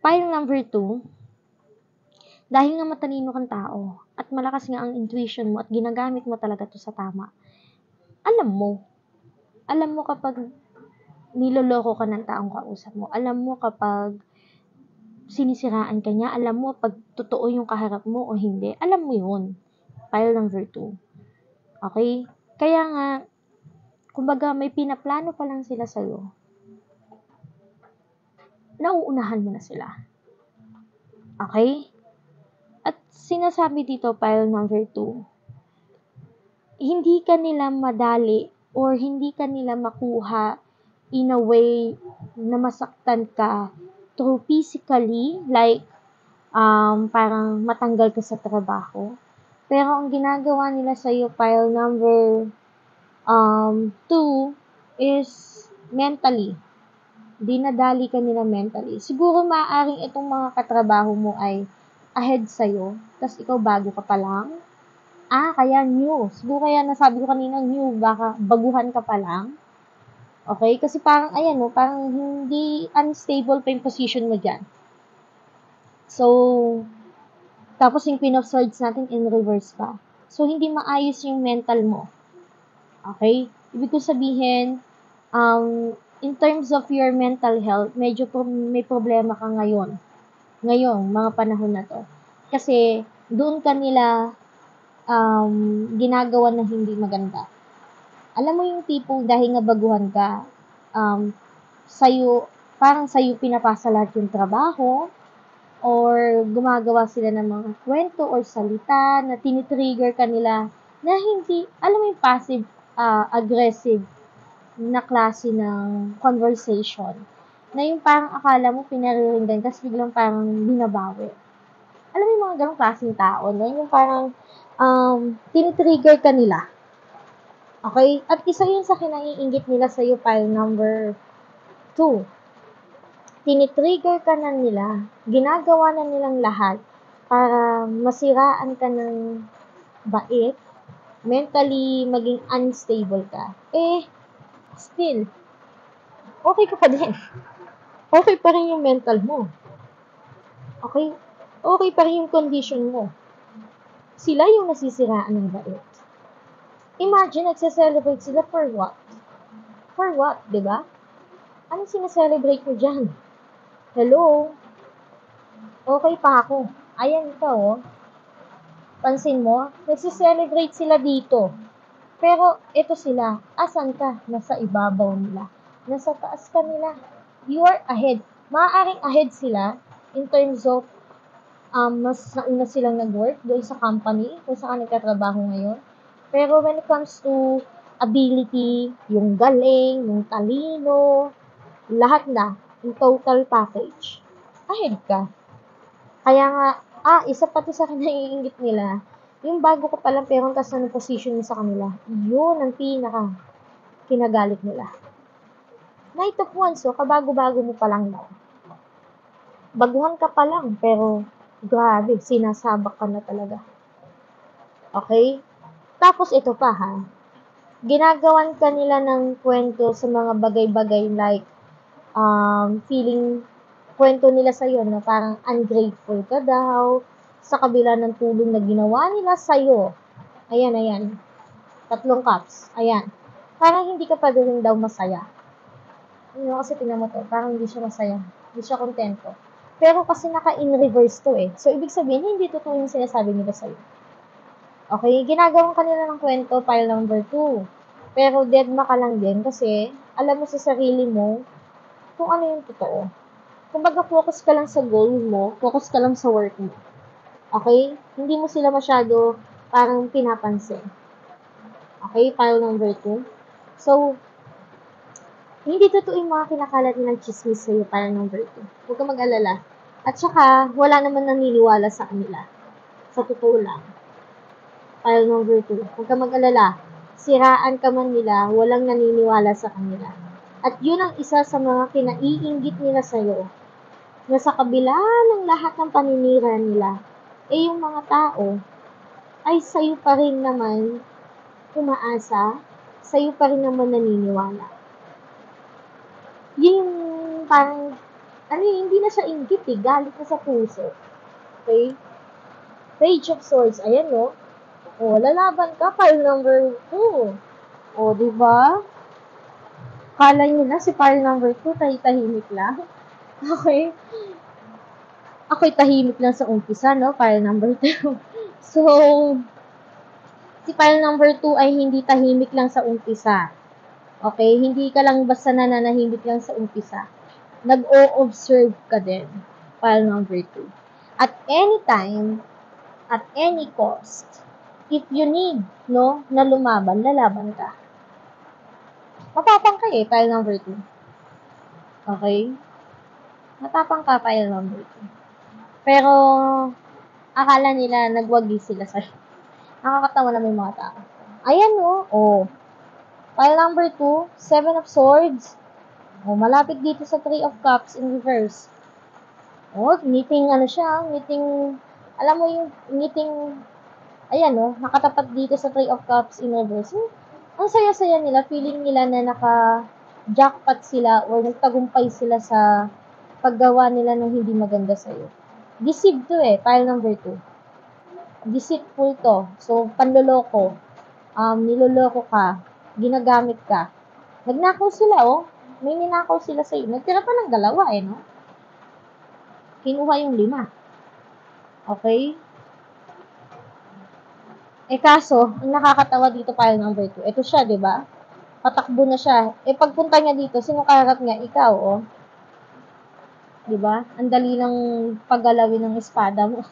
pile number 2, dahil nga matalino kang tao, at malakas nga ang intuition mo, at ginagamit mo talaga to sa tama, alam mo kapag niloloko ka ng taong kausap mo, alam mo kapag sinisiraan ka niya, alam mo pag totoo yung kaharap mo o hindi. Alam mo yun. Pile number 2. Okay? Kaya nga, kumbaga may pinaplano pa lang sila sa'yo. Nauunahan mo na sila. Okay? At sinasabi dito, pile number 2, hindi ka nila madali or hindi ka nila makuha in a way na masaktan ka through physically, like parang matanggal ka sa trabaho. Pero ang ginagawa nila sa'yo, pile number 2, is mentally. Dinadali ka nila mentally. Siguro maaaring itong mga katrabaho mo ay ahead sa'yo, tas ikaw bago ka pa lang. Kaya new. Siguro kaya nasabi ko kanina new, baka baguhan ka pa lang. Okay? Kasi parang, ayan, no, parang hindi unstable pa yung position mo dyan. So, tapos yung Queen of Swords natin in reverse pa. So, hindi maayos yung mental mo. Okay? Ibig ko sabihin, in terms of your mental health, medyo may problema ka ngayon. Ngayong mga panahon na to. Kasi, doon ka nila ginagawa na hindi maganda. Alam mo yung tipong dahil nga baguhan ka, parang sa'yo pinapasa lahat yung trabaho, or gumagawa sila ng mga kwento or salita na tinitrigger ka nila na hindi, alam mo yung passive, aggressive na klase ng conversation. Na yung parang akala mo pinariringgan kasi biglang parang binabawi. Alam mo yung mga ganong klaseng tao, no? Yung parang tinitrigger ka nila. Okay? At isa yun sa kinaiinggit nila sa'yo, pile number 2. Tinitrigger ka na nila, ginagawa na nilang lahat para masiraan ka ng bait, mentally maging unstable ka. Still, okay ka pa din. Okay pa rin yung mental mo. Okay? Okay pa rin yung condition mo. Sila yung nasisiraan ng bait. Imagine, nagse-celebrate sila for what? For what, diba? Anong sineselebrate mo dyan? Hello? Okay pa ako. Ayan ka, oh. Pansin mo, nagsiselebrate sila dito. Pero, ito sila. Asan ka? Nasa ibabaw nila. Nasa taas ka nila. You are ahead. Maaaring ahead sila in terms of mas nauna silang nag-work doon sa company kung saan nagtatrabaho ngayon. Pero when it comes to ability, yung galing, yung talino, lahat na, yung total package, ahead ka. Kaya nga, isa pa to sa kinaiinggit nila, yung bago ka pa lang pero tas na position mo sa kanila, yun ang pinaka kinagalit nila. Night of Wands, so kabago-bago mo pa lang daw. Baguhan ka pa lang, pero grabe, sinasabak ka na talaga. Okay? Tapos ito pa ha, ginagawan ka nila ng kwento sa mga bagay-bagay like feeling kwento nila sa'yo na parang ungrateful ka daw sa kabila ng tulong na ginawa nila sa'yo. Ayan. 3 cups. Ayan. Parang hindi ka pa rin daw masaya. Kasi tingnan mo to, parang hindi siya masaya. Hindi siya kontento. Pero kasi naka-in reverse to eh. So, ibig sabihin, hindi totoo yung sinasabi nila sa'yo. Okay, ginagawang kanila ng kwento, pile number 2. Pero deadma ka lang din kasi alam mo sa sarili mo kung ano yung totoo. Kumbaga, focus ka lang sa goal mo, focus ka lang sa work mo. Okay? Hindi mo sila masyado parang pinapansin. Okay, pile number 2. So, hindi totoo yung mga kinakalat nilang chismis sa'yo, pile number 2. Huwag ka mag-alala. At saka, wala naman naniniwala sa kanila. Sa totoo lang. Pile number 2. Huwag ka mag-alala. Siraan ka man nila, walang naniniwala sa kanila. At yun ang isa sa mga kinaiinggit nila sa'yo. Na sa kabila ng lahat ng paninira nila, yung mga tao ay sa'yo pa rin naman umaasa, sa'yo pa rin naman naniniwala. Yung parang, hindi na siya inggit galit na sa puso. Okay? Page of Swords, ayan no. Lalaban ka, pile number 2. Diba? Kala nyo na si pile number 2, tahimik lang. Okay? Ako'y tahimik lang sa umpisa, no? Pile number 2. So, si pile number 2 ay hindi tahimik lang sa umpisa. Okay? Hindi ka lang basta nananahimik lang sa umpisa. Nag-o-observe ka din. Pile number 2. At any time, at any cost, if you need, no, na lumaban, lalaban ka. Matapang ka pile number 2. Okay? Matapang ka, pile number 2. Pero, akala nila nagwagi sila sa'yo. Nakakatawa na may mga tao. Ayan, no? Oh. Pile number 2, Seven of Swords. Oh, malapit dito sa Three of Cups in reverse. Oh, ngiting siya, ngiting, alam mo yung ngiting, ayan, no? Nakatapat dito sa Three of Cups in reverse. Ang saya-saya nila, feeling nila na naka-jackpot sila or nagtagumpay sila sa paggawa nila ng hindi maganda sa'yo. Deceive to pile number 2. Deceitful to. So, panloloko. Niloloko ka. Ginagamit ka. Nagnakaw sila, oh. May ninakaw sila sa'yo. Nagtira pa ng 2, no? Kinuha yung 5. Okay? Kaso, ang nakakatawa dito pile number 2. Ito siya, di ba? Patakbo na siya. Pagpunta niya dito, sino kaharap niya? Ikaw, oh. Diba? Ang dali ng paggalawin ng espada mo.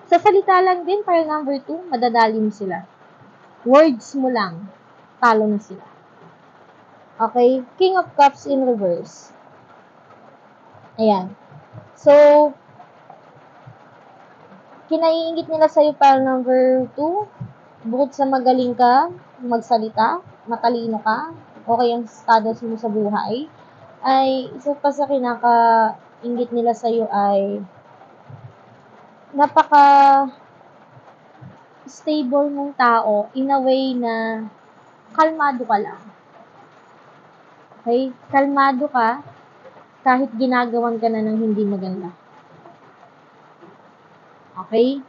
Sa salita lang din, pile number 2, madadali mo sila. Words mo lang, talo na sila. Okay? King of Cups in reverse. Ayan. So, kinaiingit nila sa'yo pile number 2, bukod sa magaling ka, magsalita, matalino ka, okay ang status mo sa buhay, ay isa pa sa kinaka-inggit nila sa'yo ay napaka-stable mong tao in a way na kalmado ka lang. Okay? Kalmado ka kahit ginagawan ka na ng hindi maganda. Okay?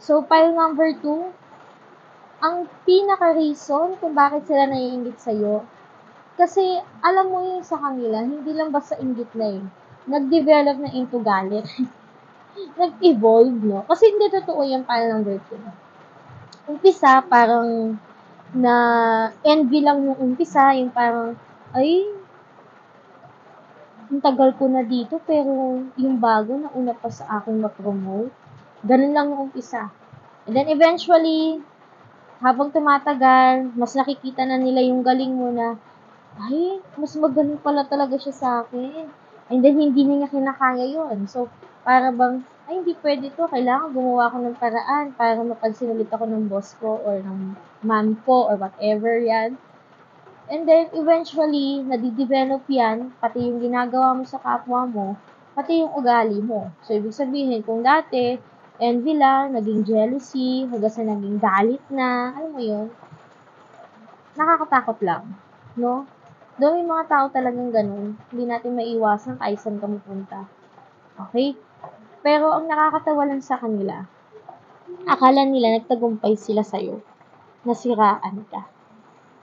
So, pile number 2, ang pinaka-reason kung bakit sila naiinggit sa'yo, kasi alam mo yun sa kanila, hindi lang basta inggit na nag-develop na into galit. Nag-evolve, no? Kasi hindi totoo yung pile number 2. Umpisa, parang na envy lang yung umpisa, yung parang, ay, ang tagal ko na dito, pero yung bago na una pa sa akin ma-promote. Ganun lang yung umpisa. And then eventually, habang tumatagal, mas nakikita na nila yung galing mo na, ay, mas magaling pala talaga siya sa akin. And then, hindi niya kinakaya yun. So, para bang, ay, hindi pwede to. Kailangan gumawa ko ng paraan para mapansin ulit ako ng boss ko or ng mom ko or whatever yan. And then, eventually, nadidevelop yan, pati yung ginagawa mo sa kapwa mo, pati yung ugali mo. So, ibig sabihin, kung dati, envy lang, naging jealousy, hanggang sa naging galit na, alam mo yun, nakakatakot lang, no? Doon may mga tao talagang ganun, hindi natin maiwasan kahit saan ka mapunta. Okay? Pero ang nakakatawa lang sa kanila, akala nila nagtagumpay sila sa'yo, nasiraan ka.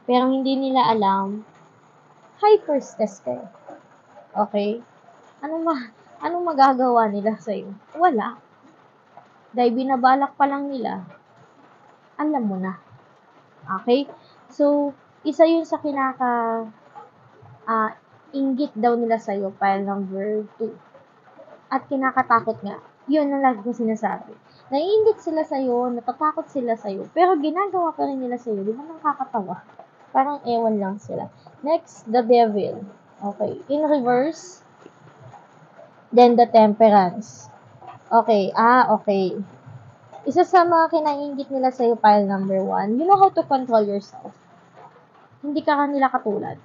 Pero hindi nila alam, hyperstress kayo. Okay? Anong magagawa nila sa'yo? Wala. Dahil binabalak pa lang nila, alam mo na. Okay? So, isa yun sa inggit daw nila sa'yo, pile number 2. At kinakatakot nga. Yun ang lagi ko sinasabi. Naiinggit sila sa'yo, natatakot sila sa'yo, pero ginagawa pa rin nila sa'yo. Di ba nakakatawa? Parang ewan lang sila. Next, the devil. Okay. In reverse, then the temperance. Okay. Okay. Isa sa mga kinaiinggit nila sa'yo, pile number 1, you know how to control yourself. Hindi ka kanila katulad.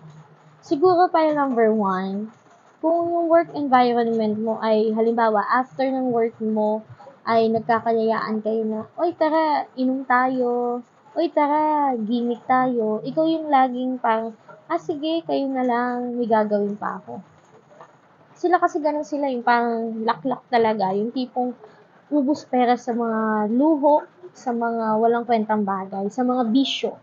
Siguro pile number 1, kung yung work environment mo ay, halimbawa, after ng work mo, ay nagkakayayaan kayo na, oy, tara, inom tayo, oy, tara, gimmick tayo. Ikaw yung laging parang, sige, kayo na lang, may gagawin pa ako. Sila kasi ganun sila, yung parang laklak talaga, yung tipong ubus pera sa mga luho, sa mga walang kwentang bagay, sa mga bisyo.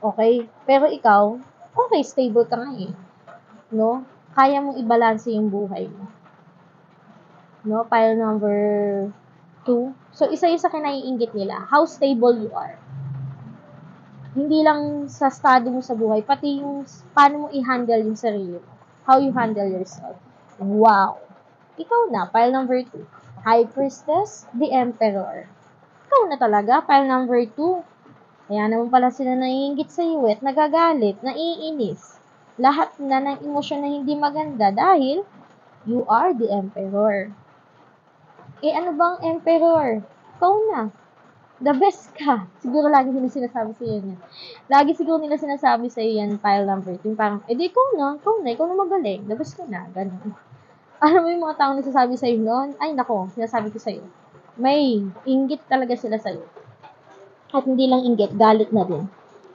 Okay? Pero ikaw, okay, stable ka nga no? Kaya mong i-balance yung buhay mo. No? Pile number 2. So, isa yung sa kinaiinggit nila. How stable you are. Hindi lang sa estado mo sa buhay, pati yung paano mo i-handle yung sarili mo. How you handle yourself. Wow! Ikaw na, pile number 2. High Priestess, the Emperor. Ikaw na talaga, pile number 2. Kaya naman pala sila naiinggit sa iyo at nagagalit, naiinis. Lahat na ng emosyon na hindi maganda dahil you are the Emperor. Ano bang Emperor? Ikaw na. The best ka. Siguro lagi nila sinasabi sa iyo yan. Lagi siguro nila sinasabi sa iyo yan, pile number 2. Parang, ikaw na magaling. The best ka na. Ganun. Alam mo yung mga taong nagsasabi sa iyo noon? Ay, nako, sinasabi ko sa iyo. May inggit talaga sila sa iyo. At hindi lang inggit, galit na din.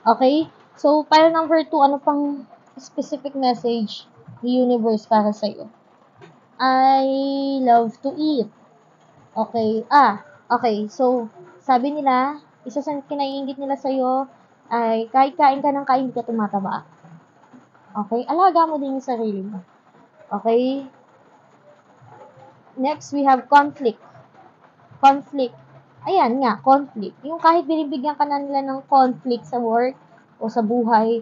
Okay? So, pile number 2, ano pang specific message ni universe para sa iyo? I love to eat. Okay. Okay. So, sabi nila, isa sa kinaiinggit nila sa iyo ay kahit kain ka ng kain, hindi ka tumataba. Okay? Alaga mo din yung sarili mo. Okay? Next, we have conflict. Conflict. Ayan nga, conflict. Yung kahit binibigyan ka na nila ng conflict sa work o sa buhay,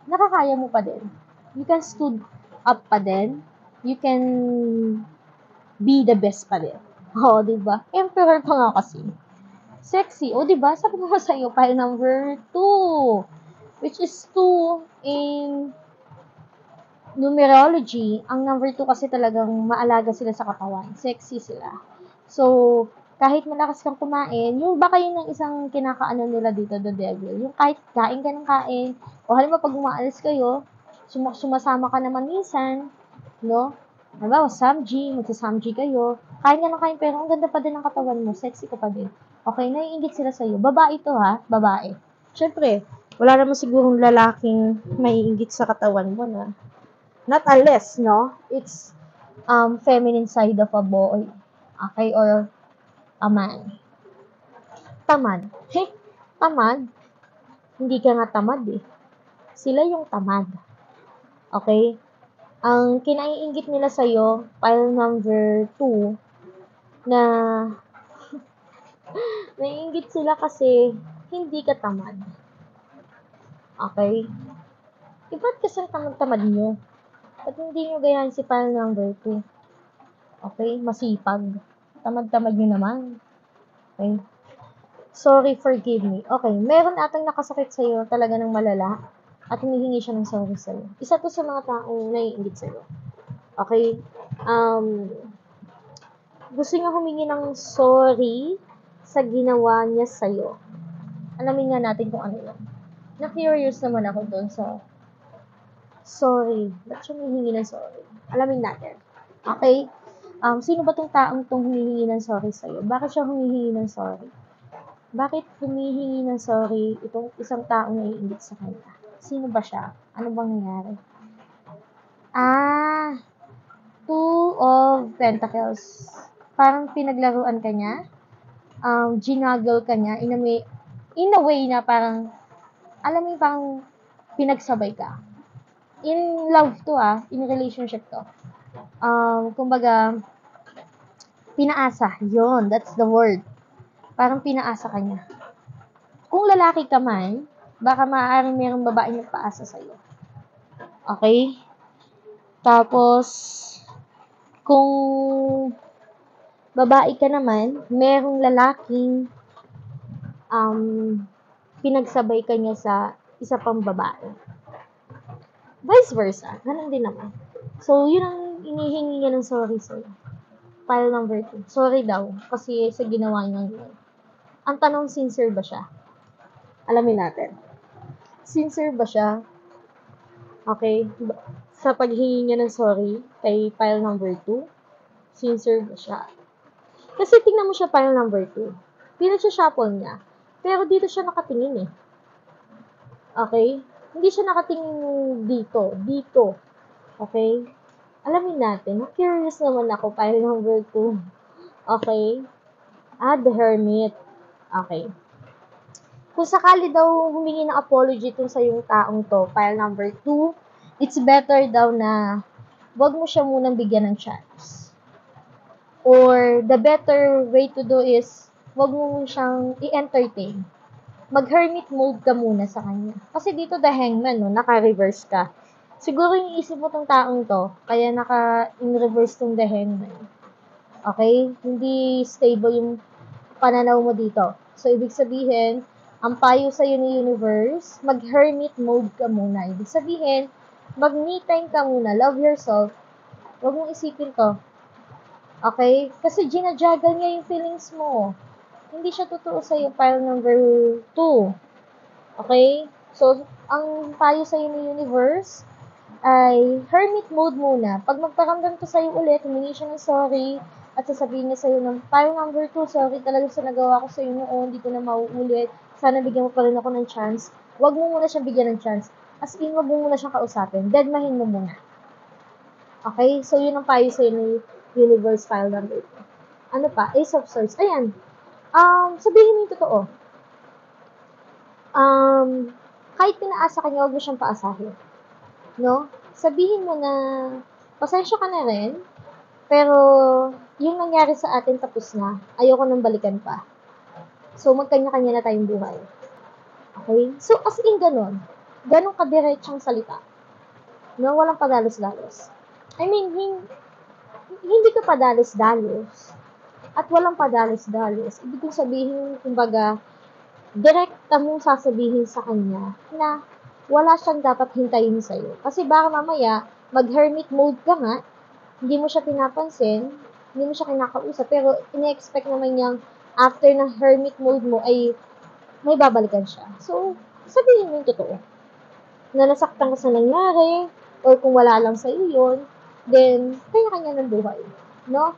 nakakaya mo pa din. You can stood up pa din. You can be the best pa din. Diba? Emperor pa nga kasi. Sexy. Diba? Sabi ko sa iyo, pile number 2. Which is 2 in numerology. Ang number 2 kasi talagang maalaga sila sa katawan. Sexy sila. So, kahit malakas kang kumain, yung baka yun ang isang kinakaano nila dito, the devil. Yung kahit kain ka ng kain, o halimbawa pag umaalis kayo, sumasama ka naman minsan, no? Halimbawa, samji, magsasamji kayo, kain ka ng kain, pero ang ganda pa din ng katawan mo, sexy ka pa din. Okay, naiingit sila sa'yo. Babae to ha, babae. Siyempre, wala naman sigurong lalaking maiingit sa katawan mo na. Not unless, no? It's feminine side of a boy. Okay, or a man. Tamad. Tamad? Hindi ka nga tamad eh. Sila yung tamad. Okay? Ang kinaiinggit nila sa'yo, pile number 2, na naiinggit sila kasi hindi ka tamad. Okay? Ba't kasi tamad-tamad nyo? Ba't hindi nyo gayahin si pile number 2? Okay? Masipag. Tamad-tamad nyo naman. Okay? Sorry, forgive me. Okay, meron atang nakasakit sa'yo talaga ng malala at humihingi siya ng sorry sa'yo. Isa to sa mga taong naiingit sa'yo. Okay? Gusto niya humingi ng sorry sa ginawa niya sa'yo. Alamin nga natin kung ano yun. Na-curious naman ako doon sa sorry. Ba't siya humihingi ng sorry? Alamin natin. Okay? Sino ba tong taong tong humihingi ng sorry sa'yo? Bakit siya humihingi ng sorry? Bakit humihingi ng sorry itong isang taong naiinggit sa kanya? Sino ba siya? Ano bang nangyari? 2 of Pentacles. Parang pinaglaruan ka niya. Ginaggle ka niya in a way na parang, alam mo yung parang pinagsabay ka. In love to in relationship to. Kumbaga, pinaasa. Yun, that's the word. Parang pinaasa ka niya. Kung lalaki ka man, baka maaaring mayroong babae nagpaasa sa'yo. Okay? Tapos, kung babae ka naman, merong lalaking pinagsabay ka niya sa isa pang babae. Vice versa. Ganun din naman. So, yun ang inihingi niya ng sorry sa'yo. Pile number 2. Sorry daw, kasi sa ginawa niya yun. Ang tanong, sincere ba siya? Alamin natin. Sincere ba siya? Okay? Sa paghingi niya ng sorry kay pile number 2, sincere ba siya? Kasi tingnan mo siya pile number 2. Pinag-shuffle niya. Pero dito siya nakatingin eh. Okay? Hindi siya nakatingin dito. Dito. Okay? Alamin natin. Curious naman ako, pile number 2. Okay? The Hermit. Okay. Kung sakali daw humingi ng apology sa yung taong to, pile number 2, it's better daw na wag mo siya munang bigyan ng chance. Or the better way to do is, wag mo siyang i-entertain. Mag-hermit mode ka muna sa kanya. Kasi dito the hangman, no, naka-reverse ka. Siguro yung isip mo tong taong to, kaya naka-in-reverse tong the hangman. Okay? Hindi stable yung pananaw mo dito. So, ibig sabihin, ang payo sa'yo ni universe, mag-hermit mode ka muna. Ibig sabihin, mag-me time ka muna. Love yourself. Huwag mong isipin to. Okay? Kasi ginajuggle niya yung feelings mo. Hindi siya totoo sa'yo. Pile number 2. Okay? So, ang payo sa'yo ni universe ay hermit mode muna. Pag magparamdam to sa'yo ulit, humingi siya ng sorry at sasabihin niya sa'yo ng pile number 2, sorry talaga sa nagawa ko sa'yo noon, hindi ko na mauulit. Sana bigyan mo pa rin ako ng chance. Huwag mo muna siyang bigyan ng chance. As in, huwag mo muna siyang kausapin. Deadmahin mo muna. Okay? So, yun ang payo sa'yo ni universe file number 2. Ano pa? Ace of Swords. Ayan. Sabihin mo yung totoo. Kahit pinaasa ka niya, huwag mo siyang paasahin. No? Sabihin mo na, pasensya ka na rin, pero yung nangyari sa atin tapos na, ayoko nang balikan pa. So, magkanya-kanya na tayong buhay. Okay? So, as in ganun kadiretsang salita. No? Walang padalos-dalos. I mean, hindi ka padalos-dalos. At walang padalos-dalos. Ibig kong sabihin, kumbaga, direkta mong sasabihin sa kanya na wala siyang dapat hintayin sa'yo. Kasi baka mamaya, mag-hermit mode ka nga, hindi mo siya pinapansin, hindi mo siya kinakausap, pero ine-expect naman niyang after ng hermit mode mo ay may babalikan siya. So, sabihin mo yung totoo. Na nasaktan ka sa nangyari, or kung wala lang sa'yo yun, then, kanya-kanya ng buhay. No?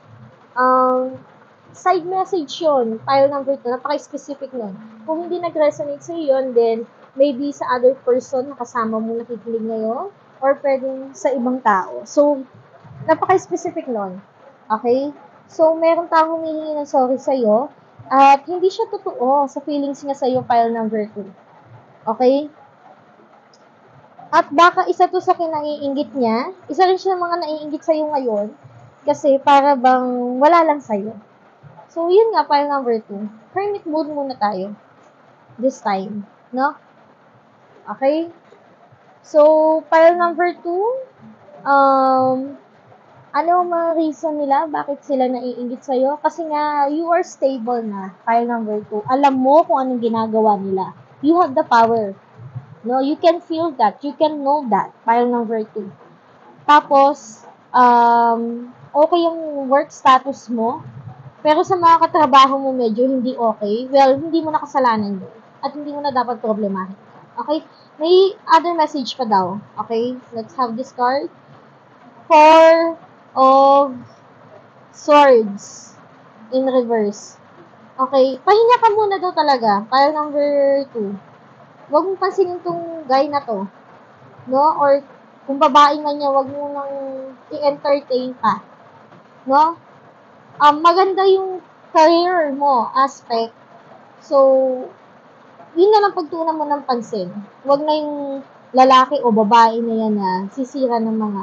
Side message yun, file number 2, napaka-specific nun. Kung hindi nag-resonate sa'yo yun, then maybe sa other person na kasama mo nakikinig ngayon, or pwedeng sa ibang tao. So, napaka-specific nun. Okay? So, meron taong humihingi ng sorry sa'yo, at hindi siya totoo sa feelings niya sa'yo, file number 2. Okay? At baka isa to sa kinaiinggit niya, isa rin siya ng mga naiinggit sa'yo ngayon, kasi para bang wala lang sa'yo. So, yun nga, file number 2. Hermit mode muna tayo. This time. No? Okay? So, file number 2, ano ang mga reason nila? Bakit sila naiinggit sa'yo? Kasi nga, you are stable na. File number 2. Alam mo kung anong ginagawa nila. You have the power. No? You can feel that. You can know that. File number 2. Tapos, okay yung work status mo. Pero sa mga katrabaho mo medyo hindi okay, well, hindi mo na kasalanan yun. At hindi mo na dapat problemahin. Okay? May other message pa daw. Okay? Let's have this card. 4 of Swords in reverse. Okay? Pahinga ka muna daw talaga. Pile number 2. Huwag mong pansinin tong guy na to. No? Or kung babae man niya, huwag mo nang i-entertain pa. No? Maganda yung career mo aspect. So, yun na lang pagtuunan mo ng pansin. Huwag na yung lalaki o babae na yan na sisira ng mga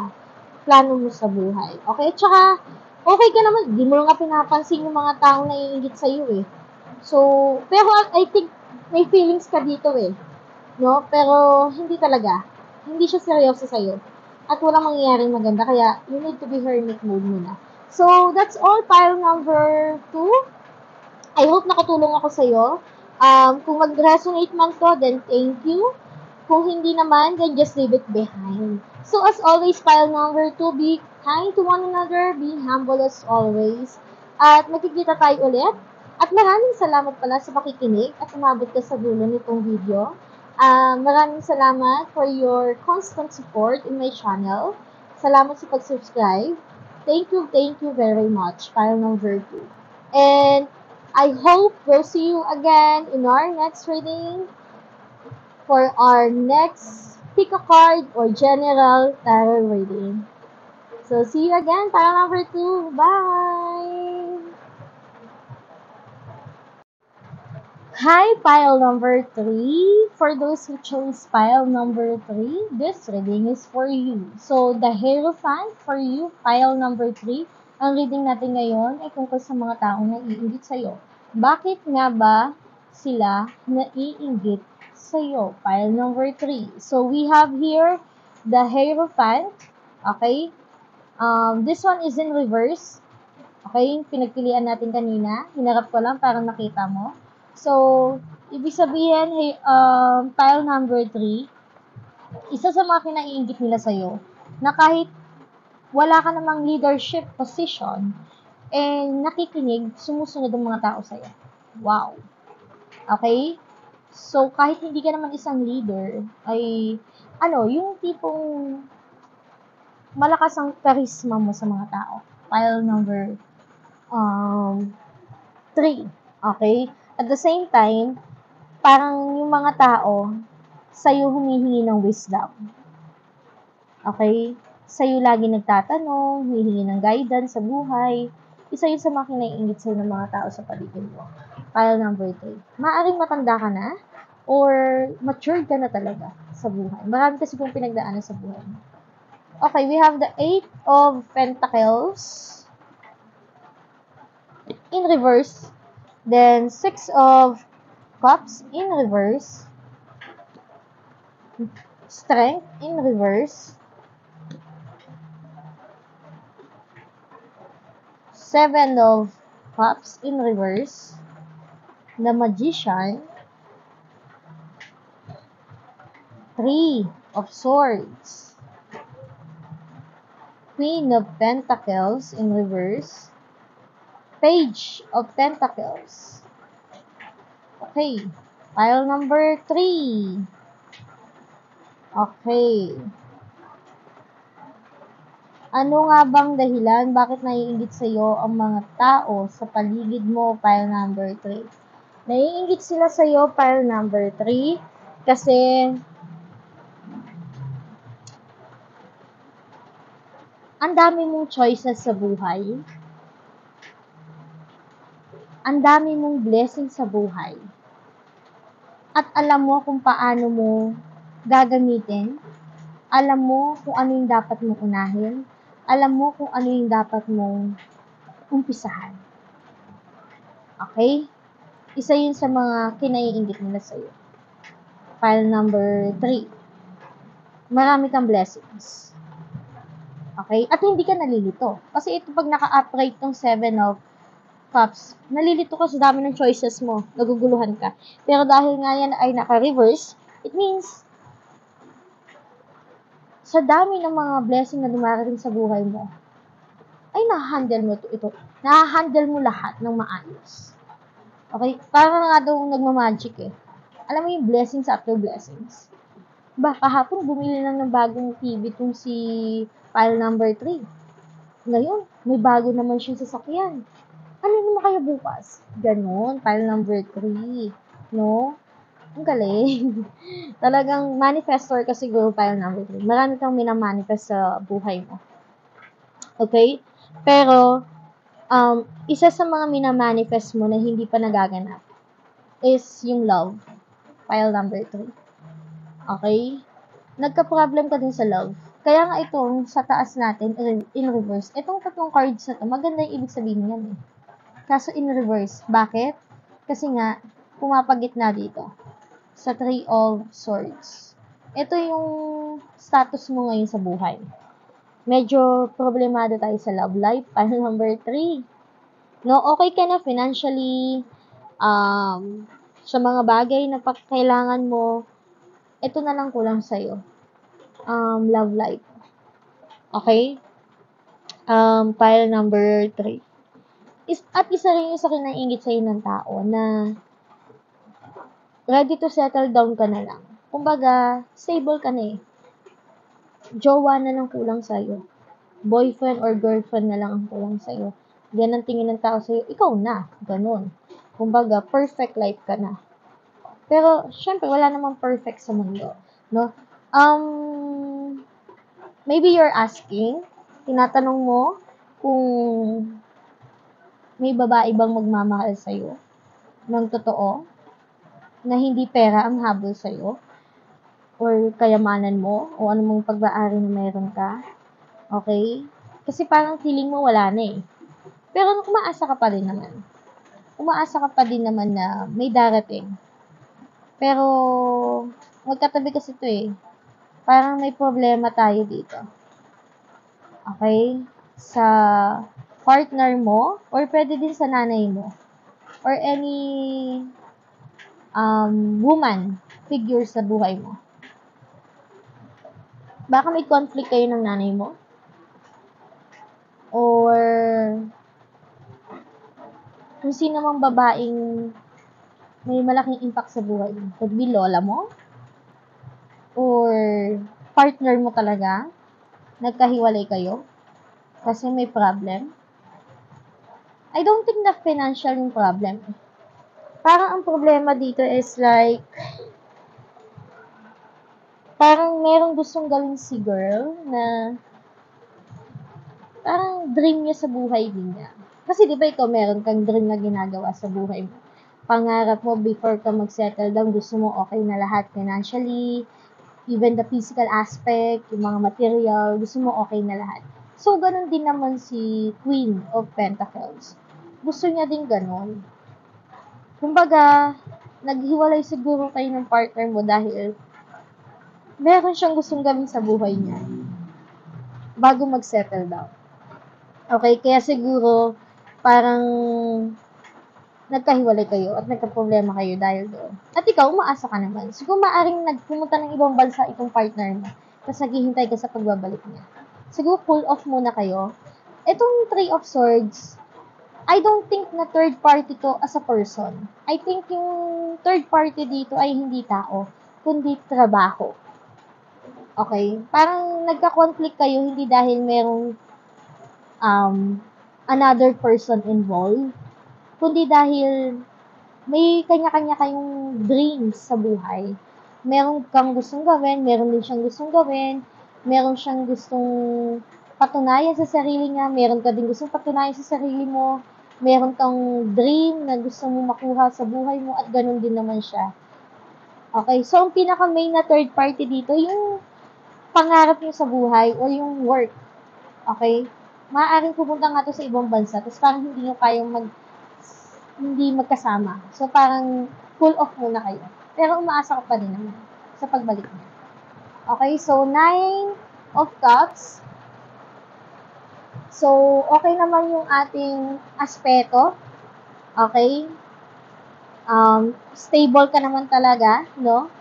plano mo sa buhay. Okay? Tsaka, okay ka naman. Di mo nga pinapansin yung mga taong naiingit sa'yo eh. So, pero I think may feelings ka dito eh. No? Pero, hindi talaga. Hindi siya seryoso sa'yo. At walang mangyayaring maganda. Kaya, you need to be hermit mode muna. So, that's all, pile number 2. I hope nakatulong ako sa'yo. Kung mag-resonate man to, then thank you. Kung hindi naman, then just leave it behind. So, as always, pile number 2, be kind to one another, be humble as always. At magkikita tayo ulit. At maraming salamat pala sa pakikinig at umabot ka sa dulo nitong video. Maraming salamat for your constant support in my channel. Salamat sa pag-subscribe. Thank you very much, pile number 2. And I hope we'll see you again in our next reading for our next pick a card or general tarot reading. So, see you again, pile number 2. Bye! Hi, pile number 3. For those who chose pile number 3, this reading is for you. So, the Hierophant for you, pile number 3. Ang reading natin ngayon ay tungkol sa mga taong naiinggit sa'yo. Bakit nga ba sila naiinggit sa'yo? Pile number 3. So, we have here the Hierophant. Okay? This one is in reverse. Okay? Pinagpilian natin kanina. Hinarap ko lang para makita mo. So, ibig sabihin, pile number 3, isa sa mga kinaiinggit nila sa'yo, na kahit wala ka namang leadership position, nakikinig, sumusunod ang mga tao sa'yo. Wow. Okay? So, kahit hindi ka naman isang leader, ay, yung tipong malakas ang charisma mo sa mga tao. Pile number 3. Okay? At the same time, parang yung mga tao, sa'yo humihingi ng wisdom. Okay? Sa'yo lagi nagtatanong, humihingi ng guidance sa buhay. Isa yun sa mga kinaiinggit sa'yo ng mga tao sa paligid mo. Pile number 3. Maaring matanda ka na, or matured ka na talaga sa buhay. Marami kasi kung pinagdaanan sa buhay mo. Okay, we have the 8 of Pentacles in reverse. Then, 6 of Cups in reverse. Strength in reverse. 7 of Cups in reverse. The Magician. 3 of Swords. Queen of Pentacles in reverse. Page of Pentacles. Okay. Pile number 3. Okay. Ano nga bang dahilan bakit naiinggit sa'yo ang mga tao sa paligid mo? Pile number 3. Naiinggit sila sa'yo, pile number 3, kasi ang dami mong choices sa buhay. Ang dami mong blessing sa buhay. At alam mo kung paano mo gagamitin. Alam mo kung ano yung dapat mong unahin. Alam mo kung ano yung dapat mong umpisahan. Okay? Isa yun sa mga kinaiinggit nila sa'yo. Pile number 3. Marami kang blessings. Okay? At hindi ka nalilito. Kasi ito pag naka-upright tong 7 of Cups, nalilito ka sa dami ng choices mo. Naguguluhan ka. Pero dahil nga yan ay naka-reverse, it means sa dami ng mga blessing na dumarating sa buhay mo, ay na-handle mo ito. Na-handle mo lahat ng maayos. Okay? Parang nga daw nagmamagic eh. Alam mo yung blessings after blessings. Kahapon bumili lang ng bagong TV itong si pile number 3. Ngayon, may bago naman siyang sasakyan. Ano naman kaya bukas? Ganon, pile number 3. No? Ang galing. Talagang manifestor ka siguro pile number 3. Marami kang minamanifest sa buhay mo. Okay? Pero, isa sa mga minamanifest mo na hindi pa nagaganap is yung love. Pile number 3. Okay? Nagka-problem ka din sa love. Kaya nga itong sa taas natin, in reverse, itong tatlong cards na to, maganda yung ibig sabihin yan eh. Kaso in reverse. Bakit? Kasi nga, pumapagit na dito. Sa 3 of Swords. Ito yung status mo ngayon sa buhay. Medyo problemado tayo sa love life. Pile number 3. No, okay ka na financially, sa mga bagay na kailangan mo, ito na lang kulang sa'yo. Love life. Okay? Pile number 3. At isa rin yung sa kinaiinggit sa'yo ng tao na ready to settle down ka na lang. Kumbaga, stable ka na eh. Jowa na lang kulang sa'yo. Boyfriend or girlfriend na lang ang kulang sa'yo. Yan ang tingin ng tao sa'yo, ikaw na. Ganun. Kumbaga, perfect life ka na. Pero, syempre, wala namang perfect sa mundo. No? Maybe you're asking, tinatanong mo kung may babae bang magmamahal sa'yo ng totoo, na hindi pera ang habol sa'yo, or kayamanan mo, o anumang pag-aari na meron ka. Okay? Kasi parang feeling mo wala na eh. Pero umaasa ka pa rin naman. Umaasa ka pa din naman na may darating. Pero, magkatabi kasi ito eh. Parang may problema tayo dito. Okay? Sa partner mo, or pwede din sa nanay mo, or any woman figure sa buhay mo. Baka may conflict kayo ng nanay mo, or kung sino mang babaeng may malaking impact sa buhay mo. Could be lola mo, or partner mo talaga, nagkahiwalay kayo, kasi may problem. I don't think na financial yung problem. Parang ang problema dito is like, parang merong gustong gawin si girl na parang dream niya sa buhay din niya. Kasi di ba ikaw meron kang dream na ginagawa sa buhay mo? Pangarap mo before ka mag-settle down, gusto mo okay na lahat financially, even the physical aspect, yung mga material, gusto mo okay na lahat. So, ganun din naman si Queen of Pentacles. Gusto niya din ganun. Kumbaga, naghiwalay siguro kayo ng partner mo dahil meron siyang gustong gawin sa buhay niya bago mag-settle down. Okay, kaya siguro parang nagkahiwalay kayo at nagka-problema kayo dahil doon. At ikaw, umaasa ka naman. Siguro maaring nagpumunta ng ibang bansa itong partner mo, tapos naghihintay ka sa pagbabalik niya. Siguro cool off muna kayo. Itong Three of Swords, I don't think na third party to as a person. I think yung third party dito ay hindi tao, kundi trabaho. Okay? Parang nagka-conflict kayo hindi dahil merong another person involved, kundi dahil may kanya-kanya kayong dreams sa buhay. Meron kang gustong gawin, meron din siyang gustong gawin, meron siyang gustong patunayan sa sarili niya, meron ka din gustong patunayan sa sarili mo, meron kang dream na gusto mo makuha sa buhay mo at ganun din naman siya. Okay, so ang pinaka-main na third party dito, yung pangarap niyo sa buhay o yung work. Okay? Maaaring pupunta nga to sa ibang bansa, tapos parang hindi nyo kayang hindi magkasama. So, parang cool off muna kayo. Pero umaasa ka pa din naman sa pagbalik niya. Okay, so 9 of Cups. So, okay naman yung ating aspeto. Okay? Stable ka naman talaga, no?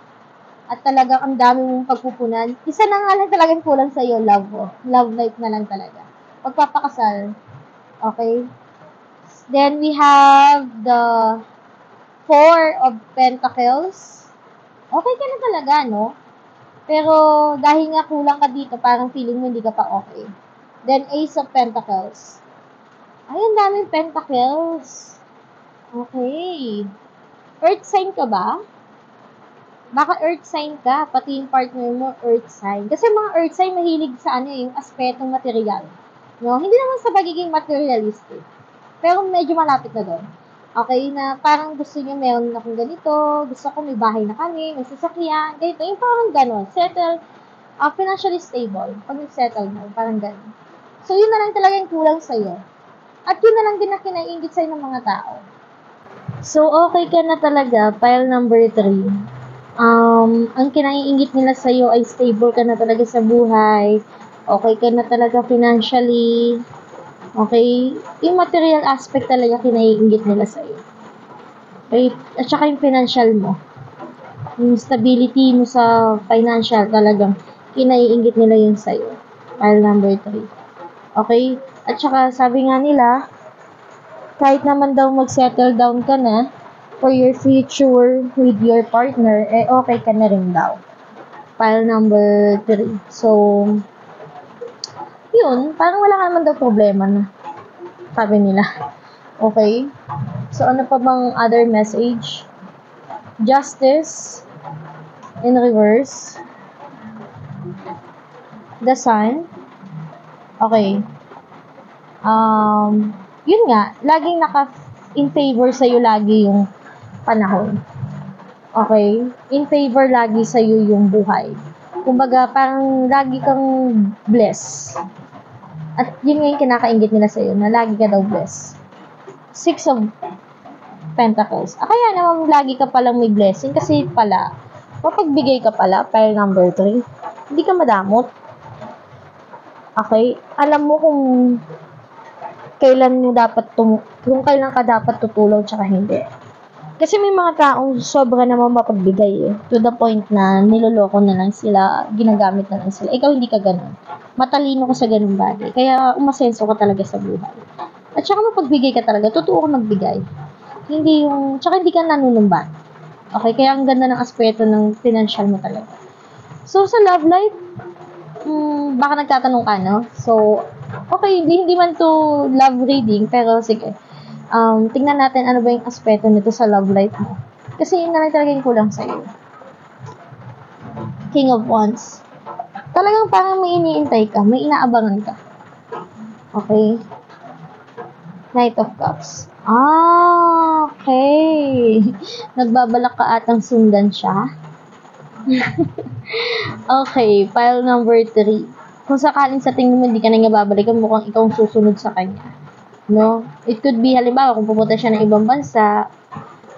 At talagang ang dami mong pagpupunan. Isa na nga lang talagang kulang sa'yo, love mo. Love life na lang talaga. Pagpapakasal. Okay? Then, we have the Four of Pentacles. Okay ka na talaga, no? Pero, dahil nga kulang ka dito, parang feeling mo hindi ka pa okay. Then, Ace of Pentacles. Ay, ang daming Pentacles. Okay. Earth sign ka ba? Baka earth sign ka, pati yung partner mo, earth sign. Kasi mga earth sign mahilig sa yung aspetong material. No? Hindi naman sa pagiging materialistic. Pero medyo malapit na doon. Okay, na parang gusto niya meron akong ganito, gusto ko may bahay na kami, may sasakyan, ganito. Yung parang gano'n. Settle, financially stable. Pag settle mo, parang gano'n. So, yun na lang talaga yung kulang sa'yo. At yun na lang din na kinaiingit sa'yo ng mga tao. So, okay ka na talaga, pile number 3. Ang kinaiingit nila sa'yo ay stable ka na talaga sa buhay, okay ka na talaga financially, okay? Yung material aspect talaga kinaiingit nila sa'yo. Okay? At saka yung financial mo. Yung stability mo sa financial talagang kinaiingit nila yun sa'yo. Pile number 3. Okay? At saka sabi nga nila, kahit naman daw mag-settle down ka na for your future with your partner, okay ka na rin daw. Pile number 3. So, yun, parang wala ka naman daw problema na. Sabi nila. Okay? So, ano pa bang other message? Justice in reverse. The Sun. Okay. Yun nga, laging in favor sa'yo lagi yung panahon. Okay? In favor lagi sa'yo yung buhay. Kumbaga, parang lagi kang blessed. At yun nga yung kinakaingit nila sa'yo, na lagi ka daw blessed. Six of Pentacles. Kaya naman lagi ka palang may blessing kasi pala, mapagbigay ka pala, pile number 3. Hindi ka madamot. Okay? Alam mo kung kailan ka dapat tutulong tsaka hindi. Kasi may mga taong sobra naman mapagbigay eh. To the point na niloloko na lang sila, ginagamit na lang sila. Ikaw hindi ka ganun. Matalino ka sa ganung bagay. Kaya umasenso ka talaga sa buhay. At saka mapagbigay ka talaga, totoo ka magbigay. Tsaka hindi ka nanunumbat. Okay, kaya ang ganda ng aspeto ng financial mo talaga. So, sa love life, baka nagtatanong ka, no? So, okay, hindi man to love reading, pero sige. Tingnan natin ano ba yung aspeto nito sa love life mo. Kasi yun na lang talaga yung kulang sa'yo. King of Wands. Talagang parang may iniintay ka, may inaabangan ka. Okay? Knight of Cups. Okay. Nagbabalak ka atang sundan siya. Okay, pile number 3. Kung sakaling sa tingin mo hindi ka na nga babalikan, mukhang ikaw ang susunod sa kanya. No? It could be, halimbawa, kung pupunta siya ng ibang bansa,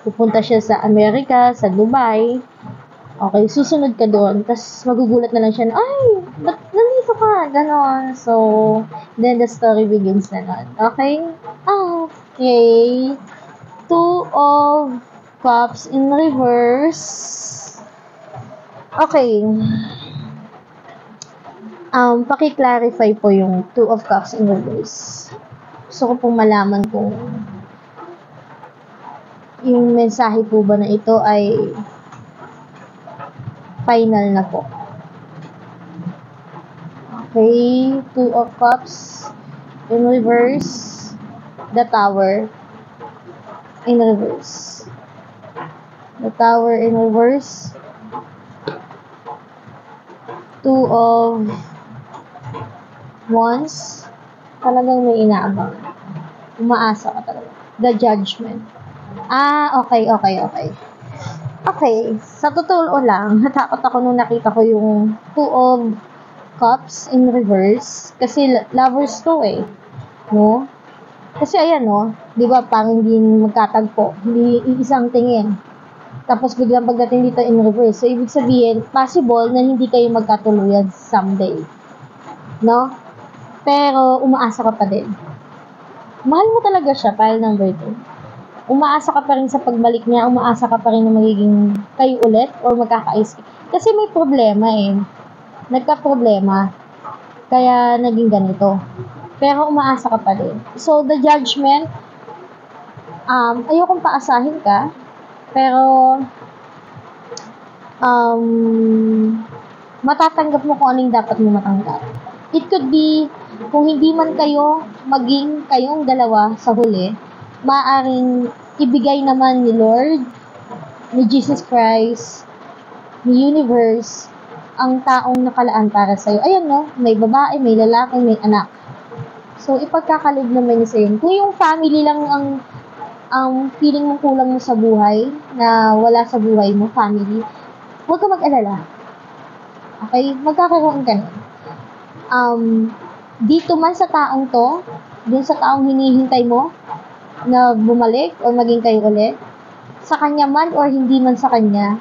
pupunta siya sa Amerika, sa Dubai, okay, susunod ka doon, tapos magugulat na lang siya na, ay, ba't nandito ka? Ganon. So, then the story begins na nun. Okay? Okay. Two of Cups in reverse. Okay. Paki-clarify po yung Two of Cups in reverse. Gusto ko pong malaman kung yung mensahe po ba na ito ay final na po. Okay, Two of Cups in reverse, the Tower in reverse. The Tower in reverse, Two of Wands, talagang may inaabang. Umaasa ka talaga. The Judgment. Okay. Okay, sa totoo lang, natakot ako nung nakita ko yung Two of Cups in reverse. Kasi lovers to eh. No? Kasi ayan no, di ba parang hindi magkatagpo. Hindi isang tingin. Tapos biglang pagdating dito in reverse. So, ibig sabihin, possible na hindi kayo magkatuluyan someday. No? Pero, umaasa ka pa din. Mahal mo talaga siya, pile number 2. Umaasa ka pa rin sa pagbalik niya, umaasa ka pa rin na magiging kayo ulit or magkakaayos. Kasi may problema eh. Nagka-problema. Kaya naging ganito. Pero umaasa ka pa rin. So, the judgment, ayokong paasahin ka, pero matatanggap mo kung anong dapat mo matanggap. It could be, kung hindi man kayo maging kayong dalawa sa huli, maaring ibigay naman ni Lord, ni Jesus Christ, ni Universe, ang taong nakalaan para sa'yo. Ayan no, may babae, may lalaki, may anak. So, ipagkakalob naman niya sa'yo. Kung yung family lang ang feeling mong kulang mo sa buhay, na wala sa buhay mo, family, huwag ka mag-alala. Okay? Magkakaroon ka nun. Dito man sa taong to, dun sa taong hinihintay mo, na bumalik o maging kayo ulit, sa kanya man or hindi man sa kanya,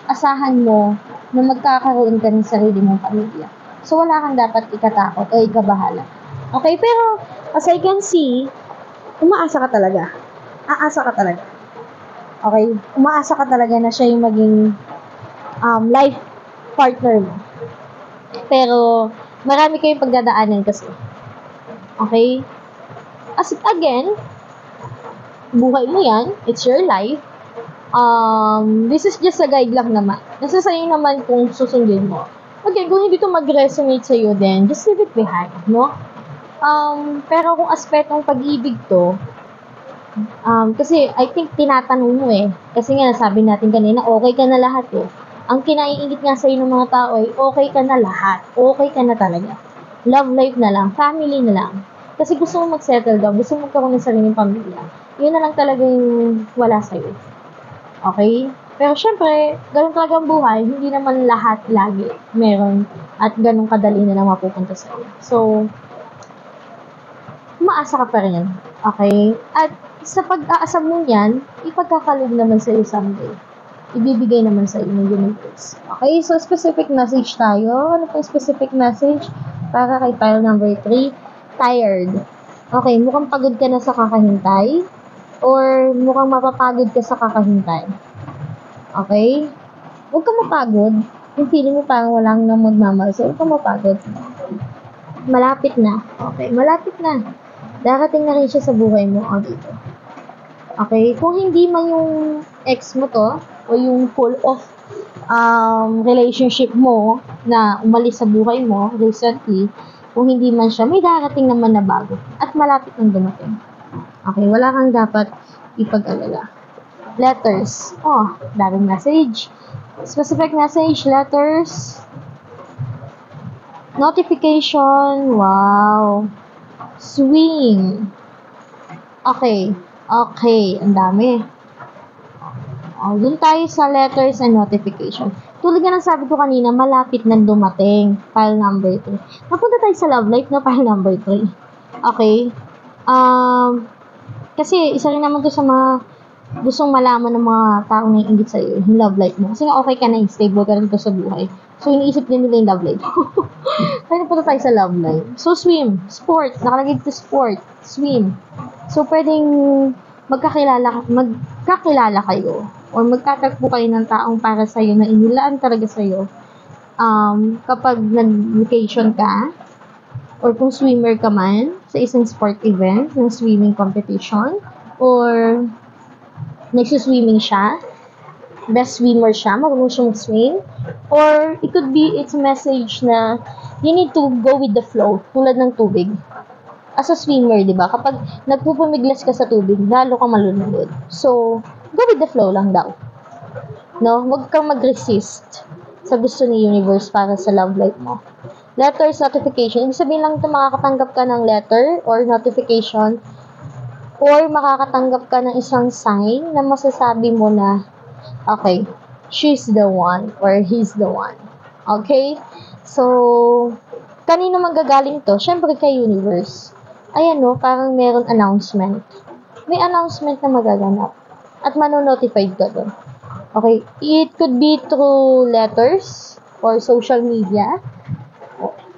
asahan mo na magkakaroon ka ng sarili mong pamilya. So, wala kang dapat ikatakot o ikabahala. Okay? Pero, as I can see, umaasa ka talaga. Aasa ka talaga. Okay? Umaasa ka talaga na siya yung maging life partner mo. Pero, marami kayong pagdadaanan kasi. Okay? As again, buhay mo yan. It's your life. This is just a guide lang naman. Nasa sa'yo naman kung susundin mo. Okay, kung hindi to mag-resonate sa'yo, then just leave it behind, no? Pero kung aspetong pag-ibig to, kasi I think tinatanong mo eh. Kasi nga nasabi natin kanina, okay ka na lahat eh. Ang kinaiingit nga sa'yo ng mga tao ay okay ka na lahat. Okay ka na talaga. Love life na lang. Family na lang. Kasi gusto mo mag-settle down. Gusto mo magkaroon ng sariling pamilya. Yun na lang talaga yung wala sa'yo. Okay? Pero syempre, ganun talaga ang buhay. Hindi naman lahat lagi meron. At ganun kadali na lang mapupunta sa'yo. So, umaasa ka pa rin. Okay? At sa pag-aasa mo yan, ipagkakalob naman sa'yo someday. Ibibigay naman sa'yo ng universe. Okay? So, specific message tayo. Ano po yung specific message? Para kay pile number 3, tired. Okay, mukhang pagod ka na sa kakahintay. Or mukhang mapapagod ka sa kakahintay. Okay? Huwag ka mapagod. Yung feeling mo parang walang nang magmamahal. So, huwag ka mapagod. Malapit na. Okay, malapit na. Darating na rin siya sa buhay mo. O, dito. Okay? Kung hindi man yung ex mo to, o yung full of relationship mo na umalis sa buhay mo recently, kung hindi man siya, may darating naman na bago. At malapit nang dumating. Okay? Wala kang dapat ipag-alala. Letters. Oh, daming message. Specific message, letters. Notification. Wow. Swing. Okay. Okay. Ang dami. Oh, dun tayo sa letters and notification. Tulad nga ng sabi ko kanina, malapit na dumating. File number 3. Napunta tayo sa love life na file number 3. Okay. Kasi isa rin naman to sa mga gustong malaman ng mga taong naiingit sa'yo, yung love life mo. Kasi nga okay ka na, stable ka rin to sa buhay. So, iniisip din nila yung love life. Kaya napunta tayo sa love life. So, swim. Sport. Nakalagay dito sport. Swim. So, pwedeng magkakilala kayo or magkatagpo kayo ng taong para sa'yo na inilaan talaga sa'yo kapag nag-vacation ka or kung swimmer ka man sa isang sport event, ng swimming competition, or nagsuswimming siya, best swimmer siya, marunong siyang swim, or it could be, it's a message na you need to go with the flow, tulad ng tubig. As a swimmer, di ba? Kapag nagpupumiglas ka sa tubig, lalo kang malulunod. So, go with the flow lang daw. No? Huwag kang mag-resist sa gusto ni universe para sa love life mo. Letters, notification. Ibig sabihin lang ito, makakatanggap ka ng letter or notification or makakatanggap ka ng isang sign na masasabi mo na, okay, she's the one or he's the one. Okay? So, kanino manggagaling to? Siyempre kay universe. Ayan no, parang meron announcement. May announcement na magaganap. At manonotified ka doon. Okay? It could be through letters or social media.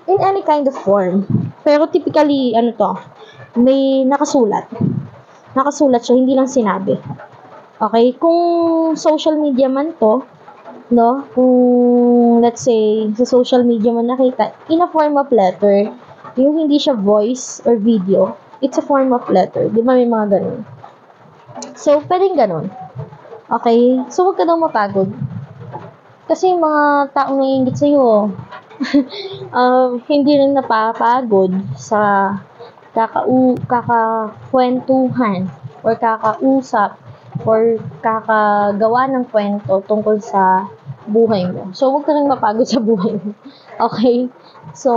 In any kind of form. Pero typically, ano to, may nakasulat. Nakasulat siya, hindi lang sinabi. Okay? Kung social media man to, no? Kung, let's say, sa social media man nakita, in a form of letter, yung hindi siya voice or video, it's a form of letter. Di ba may mga ganun? So, pwedeng ganun. Okay? So, huwag ka daw mapagod. Kasi yung mga taong naiingit sa'yo, hindi rin napapagod sa kakakwentuhan or kakausap or kakagawa ng kwento tungkol sa buhay mo. So, huwag ka rin mapagod sa buhay mo. Okay? So,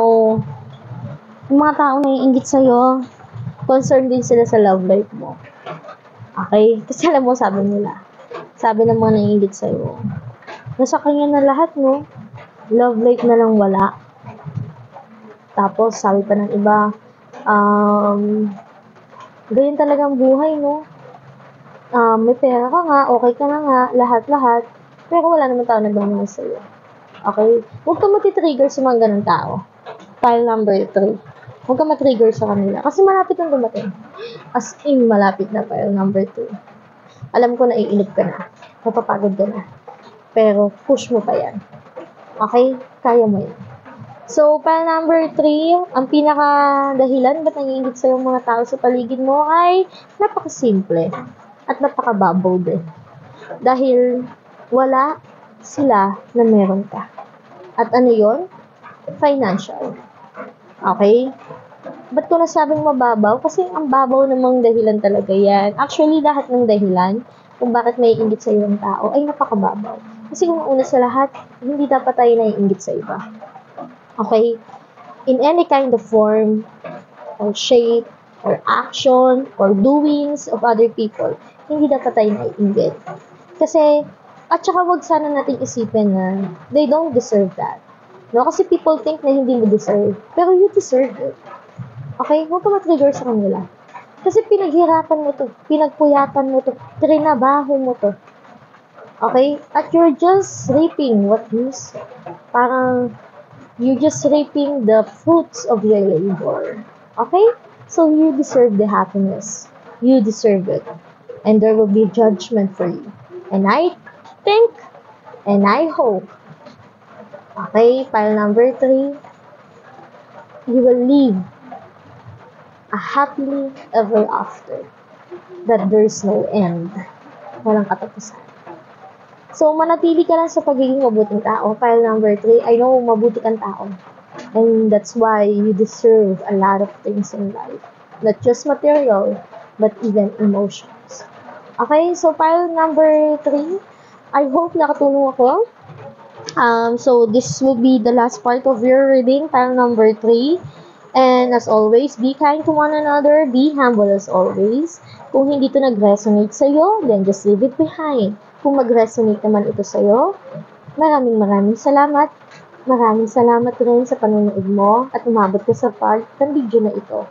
yung mga taong naiingit sa'yo, concerned din sila sa love life mo. Okay? Kasi alam mo, sabi ng mga naiingit sa'yo, nasa kanya na lahat, no? Love life na lang wala. Tapos, sabi pa ng iba, ganyan talagang buhay, no? May pera ka nga, okay ka na nga, lahat-lahat, pero wala naman tao nagmamahal sa'yo. Okay? Huwag ka matitrigger sa mga ganun tao. File number 3. Huwag ka matrigger sa kanila. Kasi malapit na dumating. As in, malapit na file number 2. Alam ko na iinip ka na. Napapagod ka na. Pero, push mo pa yan. Okay? Kaya mo yan. So, file number 3, ang pinaka-dahilan ba't nangiingit sa'yo mga tao sa paligid mo ay napakasimple at napakababaw din. Dahil wala sila na meron ka. At ano yon? Financial. Okay? Ba't ko nasabing mababaw? Kasi ang babaw namang dahilan talaga yan. Actually, lahat ng dahilan kung bakit may ingit sa ibang tao ay napakababaw. Kasi kung una sa lahat, hindi dapat tayo naiingit sa iba. Okay? In any kind of form, or shape, or action, or doings of other people, hindi dapat tayo naiingit. Kasi, at saka wag sana natin isipin na they don't deserve that. No? Kasi people think na hindi mo deserve. Pero you deserve it. Okay? Huwag ka matrigger sa kanila. Kasi pinaghirapan mo to, pinagpuyatan mo to, trinabaho mo to. Okay? At you're just reaping what is, parang, you're just reaping the fruits of your labor. Okay? So you deserve the happiness. You deserve it. And there will be judgment for you. And I think, and I hope, okay, pile number 3, you will live a happily ever after. That there's no end. Walang katapusan. So, manatili ka lang sa pagiging mabuting tao. Pile number 3, I know mabuti kang tao. And that's why you deserve a lot of things in life. Not just material, but even emotions. Okay, so pile number 3, I hope nakatulong ako. So this will be the last part of your reading, pile number 3. And as always, be kind to one another, be humble as always. Kung hindi ito nag-resonate sa'yo, then just leave it behind. Kung mag-resonate naman ito sa'yo, maraming salamat. Maraming salamat rin sa panonood mo at umabot ka sa part ng video na ito.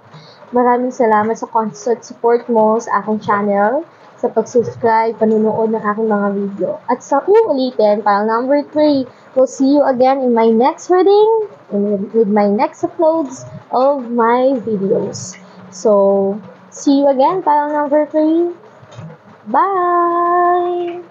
Maraming salamat sa constant support mo sa aking channel, sa pag-subscribe, panonood ng aking mga video. At sa uulitin, pile number 3, we'll see you again in my next reading, with my next uploads of my videos. So, see you again, pile number 3. Bye!